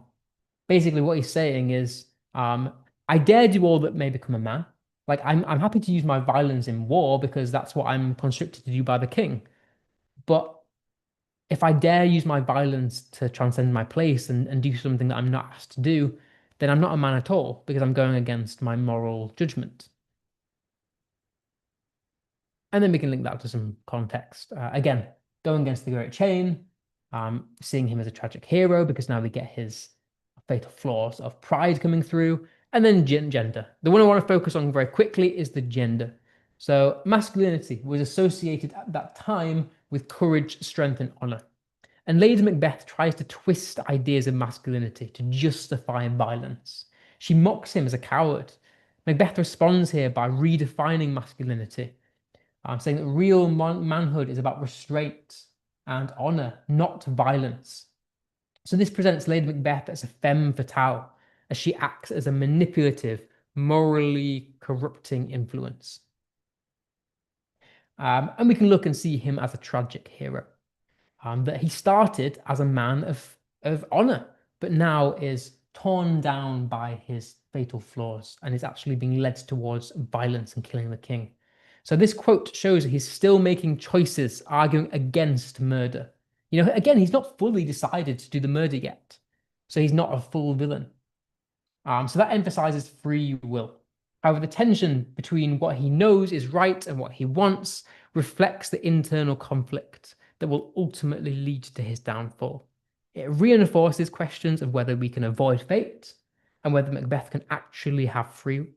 Basically, what he's saying is, I dare do all that may become a man. Like I'm happy to use my violence in war because that's what I'm conscripted to do by the king. But if I dare use my violence to transcend my place and do something that I'm not asked to do, then I'm not a man at all because I'm going against my moral judgment. And then we can link that to some context. Again, going against the Great Chain, seeing him as a tragic hero because now we get his fatal flaws of pride coming through, and then gender. The one I want to focus on very quickly is the gender. So masculinity was associated at that time with courage, strength, and honor. And Lady Macbeth tries to twist ideas of masculinity to justify violence. She mocks him as a coward. Macbeth responds here by redefining masculinity, saying that real manhood is about restraint and honor, not violence. So this presents Lady Macbeth as a femme fatale, as she acts as a manipulative, morally corrupting influence. And we can look and see him as a tragic hero. That he started as a man of honor, but now is torn down by his fatal flaws and is actually being led towards violence and killing the king. So this quote shows he's still making choices, arguing against murder. Again, he's not fully decided to do the murder yet. So he's not a full villain. So that emphasizes free will. However, the tension between what he knows is right and what he wants reflects the internal conflict that will ultimately lead to his downfall. It reinforces questions of whether we can avoid fate and whether Macbeth can actually have free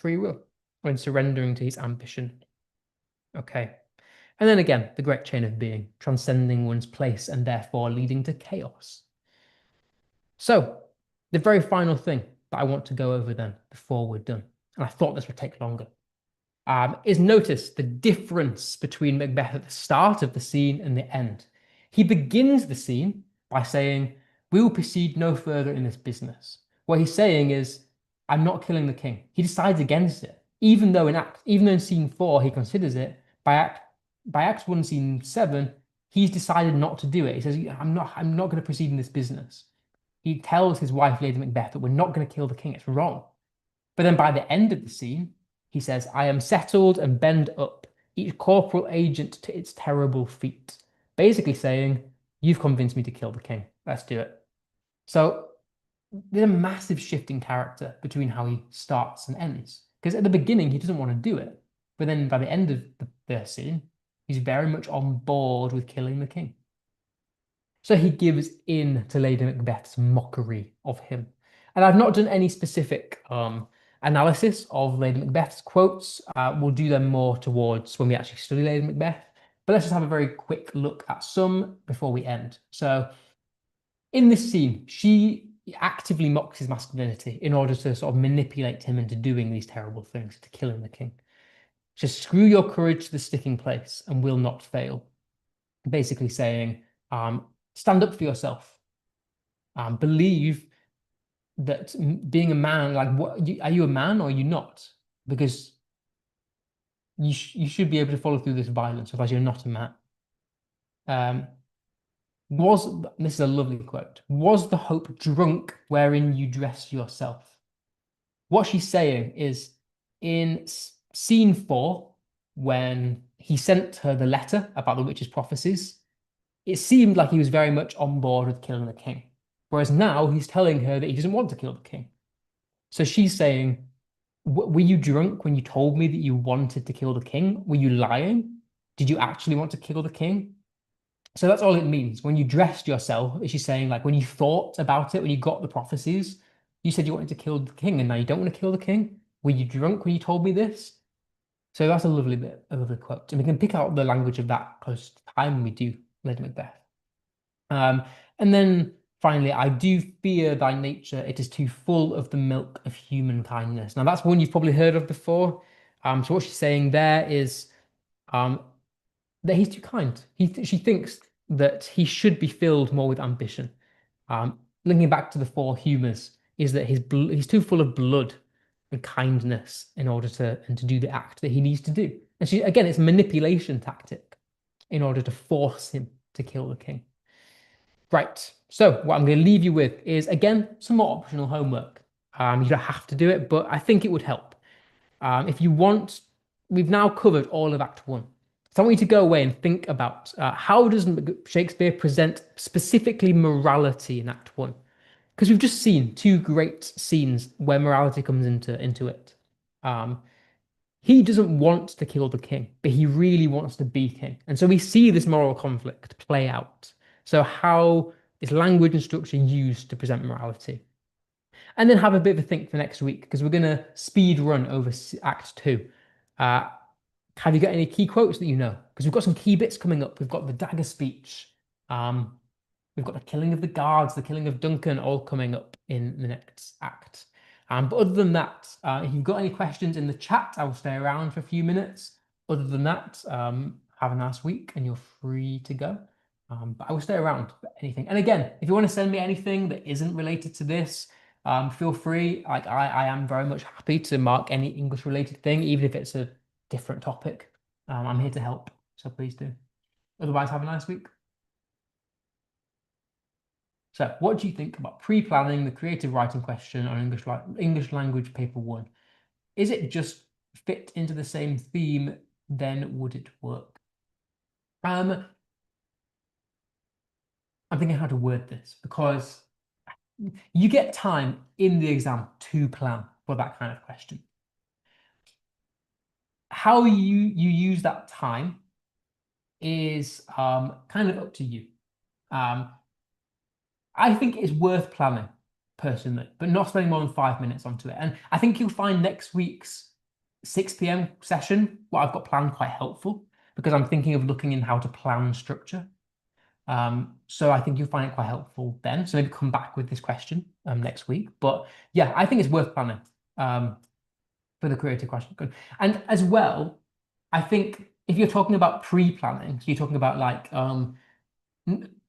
will when surrendering to his ambition. Okay. And then again, the great chain of being, transcending one's place and therefore leading to chaos. So, the very final thing that I want to go over then before we're done, and I thought this would take longer, is notice the difference between Macbeth at the start of the scene and the end. He begins the scene by saying, "We will proceed no further in this business." What he's saying is, "I'm not killing the king." He decides against it, even though in scene 4 he considers it. By act 1, scene 7, he's decided not to do it. He says, I'm not going to proceed in this business." He tells his wife, Lady Macbeth, that we're not going to kill the king. It's wrong. But then by the end of the scene, he says, "I am settled and bend up, each corporal agent to its terrible feet." Basically saying, "You've convinced me to kill the king. Let's do it." So there's a massive shift in character between how he starts and ends. Because at the beginning, he doesn't want to do it. But then by the end of the scene, he's very much on board with killing the king. So he gives in to Lady Macbeth's mockery of him. And I've not done any specific analysis of Lady Macbeth's quotes. We'll do them more towards when we actually study Lady Macbeth. But let's just have a very quick look at some before we end. So in this scene, she actively mocks his masculinity in order to sort of manipulate him into doing these terrible things, to killing the king. Just screw your courage to the sticking place and will not fail. Basically saying, stand up for yourself. Believe that being a man, like, are you a man or are you not? Because you should be able to follow through this violence, otherwise you're not a man. Um, was This is a lovely quote. Was the hope drunk wherein you dress yourself? What she's saying is in scene 4, when he sent her the letter about the witch's prophecies, it seemed like he was very much on board with killing the king. Whereas now he's telling her that he doesn't want to kill the king. So she's saying, Were you drunk when you told me that you wanted to kill the king? Were you lying? Did you actually want to kill the king?" So that's all it means. When you dressed yourself, is she saying, like, when you thought about it, when you got the prophecies, you said you wanted to kill the king, and now you don't want to kill the king? Were you drunk when you told me this? So that's a lovely bit, a lovely quote. And we can pick out the language of that close to time when we do Lady Macbeth. Um, and then finally, I do fear thy nature, it is too full of the milk of human kindness. Now that's one you've probably heard of before. So what she's saying there is um, that he's too kind. She thinks that he should be filled more with ambition. Linking back to the four humors is that he's too full of blood and kindness in order to do the act that he needs to do. And she again, it's a manipulation tactic in order to force him to kill the king. Right. So what I'm going to leave you with is again some more optional homework. You don't have to do it, but I think it would help. If you want, we've now covered all of Act One. So I want you to go away and think about how does Shakespeare present specifically morality in Act One? Because we've just seen two great scenes where morality comes into it. Um, he doesn't want to kill the king, but he really wants to be king. And so we see this moral conflict play out. So how is language and structure used to present morality? And then have a bit of a think for next week because we're going to speed run over Act Two. Uh, have you got any key quotes that you know? Because we've got some key bits coming up. We've got the dagger speech. Um, we've got the killing of the guards, the killing of Duncan, all coming up in the next act. But other than that, if you've got any questions in the chat, I will stay around for a few minutes. Other than that, have a nice week and you're free to go. But I will stay around for anything. And again, if you want to send me anything that isn't related to this, feel free. Like I am very much happy to mark any English related thing, even if it's a different topic. I'm here to help, so please do. Otherwise, have a nice week. So, what do you think about pre-planning the creative writing question on English language paper one? Is it just fit into the same theme? Then would it work? I'm thinking how to word this because you get time in the exam to plan for that kind of question. How you use that time is kind of up to you. I think it's worth planning personally, but not spending more than 5 minutes onto it. And I think you'll find next week's 6 p.m. session, what I've got planned, quite helpful because I'm thinking of looking in how to plan structure. So I think you'll find it quite helpful then. So maybe come back with this question next week. But yeah, I think it's worth planning for the creative question. Good. And as well, I think if you're talking about pre-planning, so you're talking about like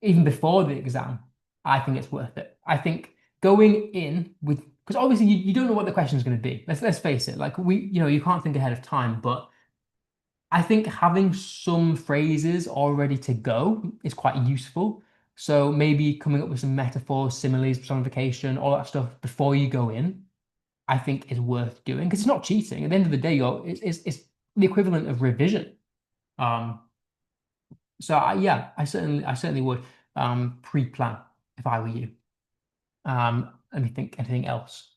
even before the exam, I think it's worth it. I think going in with because obviously you don't know what the question is going to be. Let's face it. Like you can't think ahead of time, but I think having some phrases all ready to go is quite useful. So maybe coming up with some metaphors, similes, personification, all that stuff before you go in, I think is worth doing because it's not cheating. At the end of the day, it's the equivalent of revision. Um, so yeah, I certainly would pre-plan if I were you. Let me think. Anything else?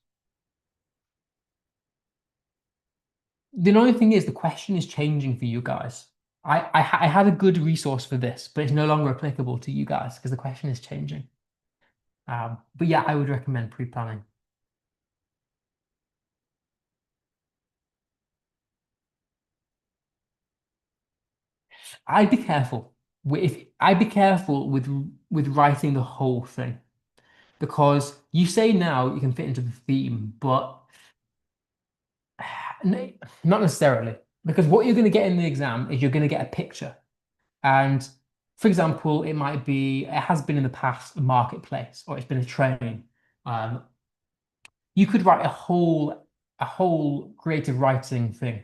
The annoying thing is the question is changing for you guys. I had a good resource for this, but it's no longer applicable to you guys because the question is changing. But yeah, I would recommend pre-planning. I'd be careful with writing the whole thing because you say now you can fit into the theme, but not necessarily because what you're going to get in the exam is you're going to get a picture. And For example, it has been in the past a marketplace or it's been a train. Um, you could write a whole creative writing thing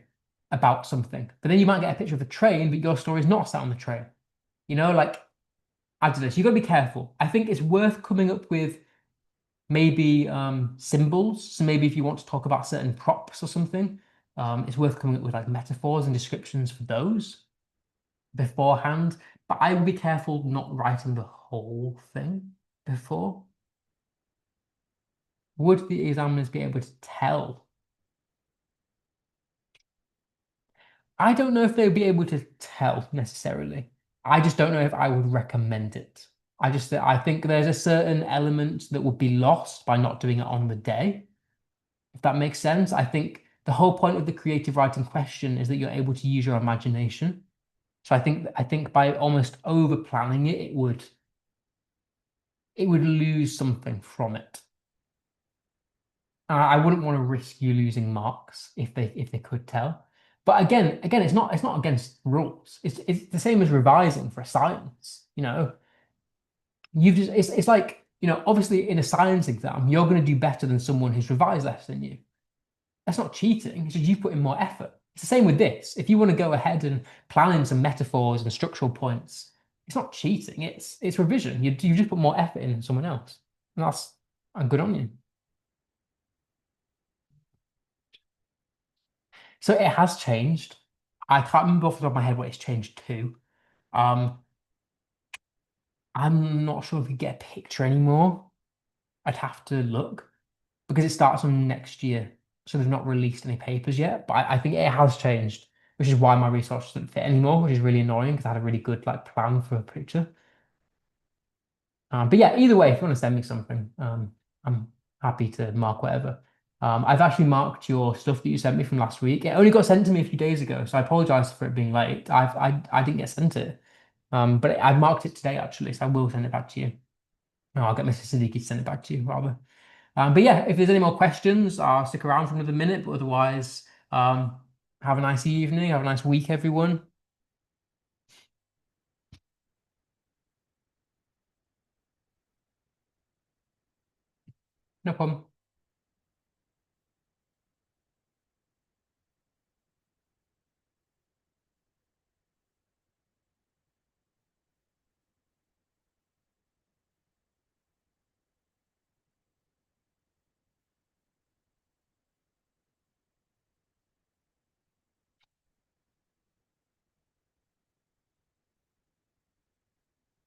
about something, but then you might get a picture of a train, but your story is not set on the train. Like I don't know. So you got to be careful. I think it's worth coming up with maybe symbols. So maybe if you want to talk about certain props or something, it's worth coming up with like metaphors and descriptions for those beforehand. But I would be careful not writing the whole thing before. Would the examiners be able to tell? I don't know if they'd be able to tell necessarily. I just don't know if I would recommend it. I think there's a certain element that would be lost by not doing it on the day, if that makes sense. I think the whole point of the creative writing question is that you're able to use your imagination. So I think by almost over planning it, it would lose something from it. I wouldn't want to risk you losing marks if they could tell. But again, it's not against rules. It's the same as revising for a science. You've just it's like, obviously in a science exam, you're going to do better than someone who's revised less than you. That's not cheating. It's just you put in more effort. It's the same with this. If you want to go ahead and plan in some metaphors and structural points, it's not cheating. It's revision. You just put more effort in than someone else, and that's good on you. So it has changed. I can't remember off the top of my head what it's changed to. Um, I'm not sure if we get a picture anymore. I'd have to look because it starts on next year. So they've not released any papers yet. But I think it has changed, which is why my resource doesn't fit anymore, which is really annoying because I had a really good like plan for a picture. But yeah, either way, if you want to send me something, I'm happy to mark whatever. I've actually marked your stuff that you sent me from last week. It only got sent to me a few days ago, so I apologize for it being late. I didn't get sent it. But I've marked it today actually, so I will send it back to you. No, I'll get Mr. Siddiqui to send it back to you rather. But yeah, if there's any more questions, I'll stick around for another minute. But otherwise, have a nice evening, have a nice week, everyone. No problem.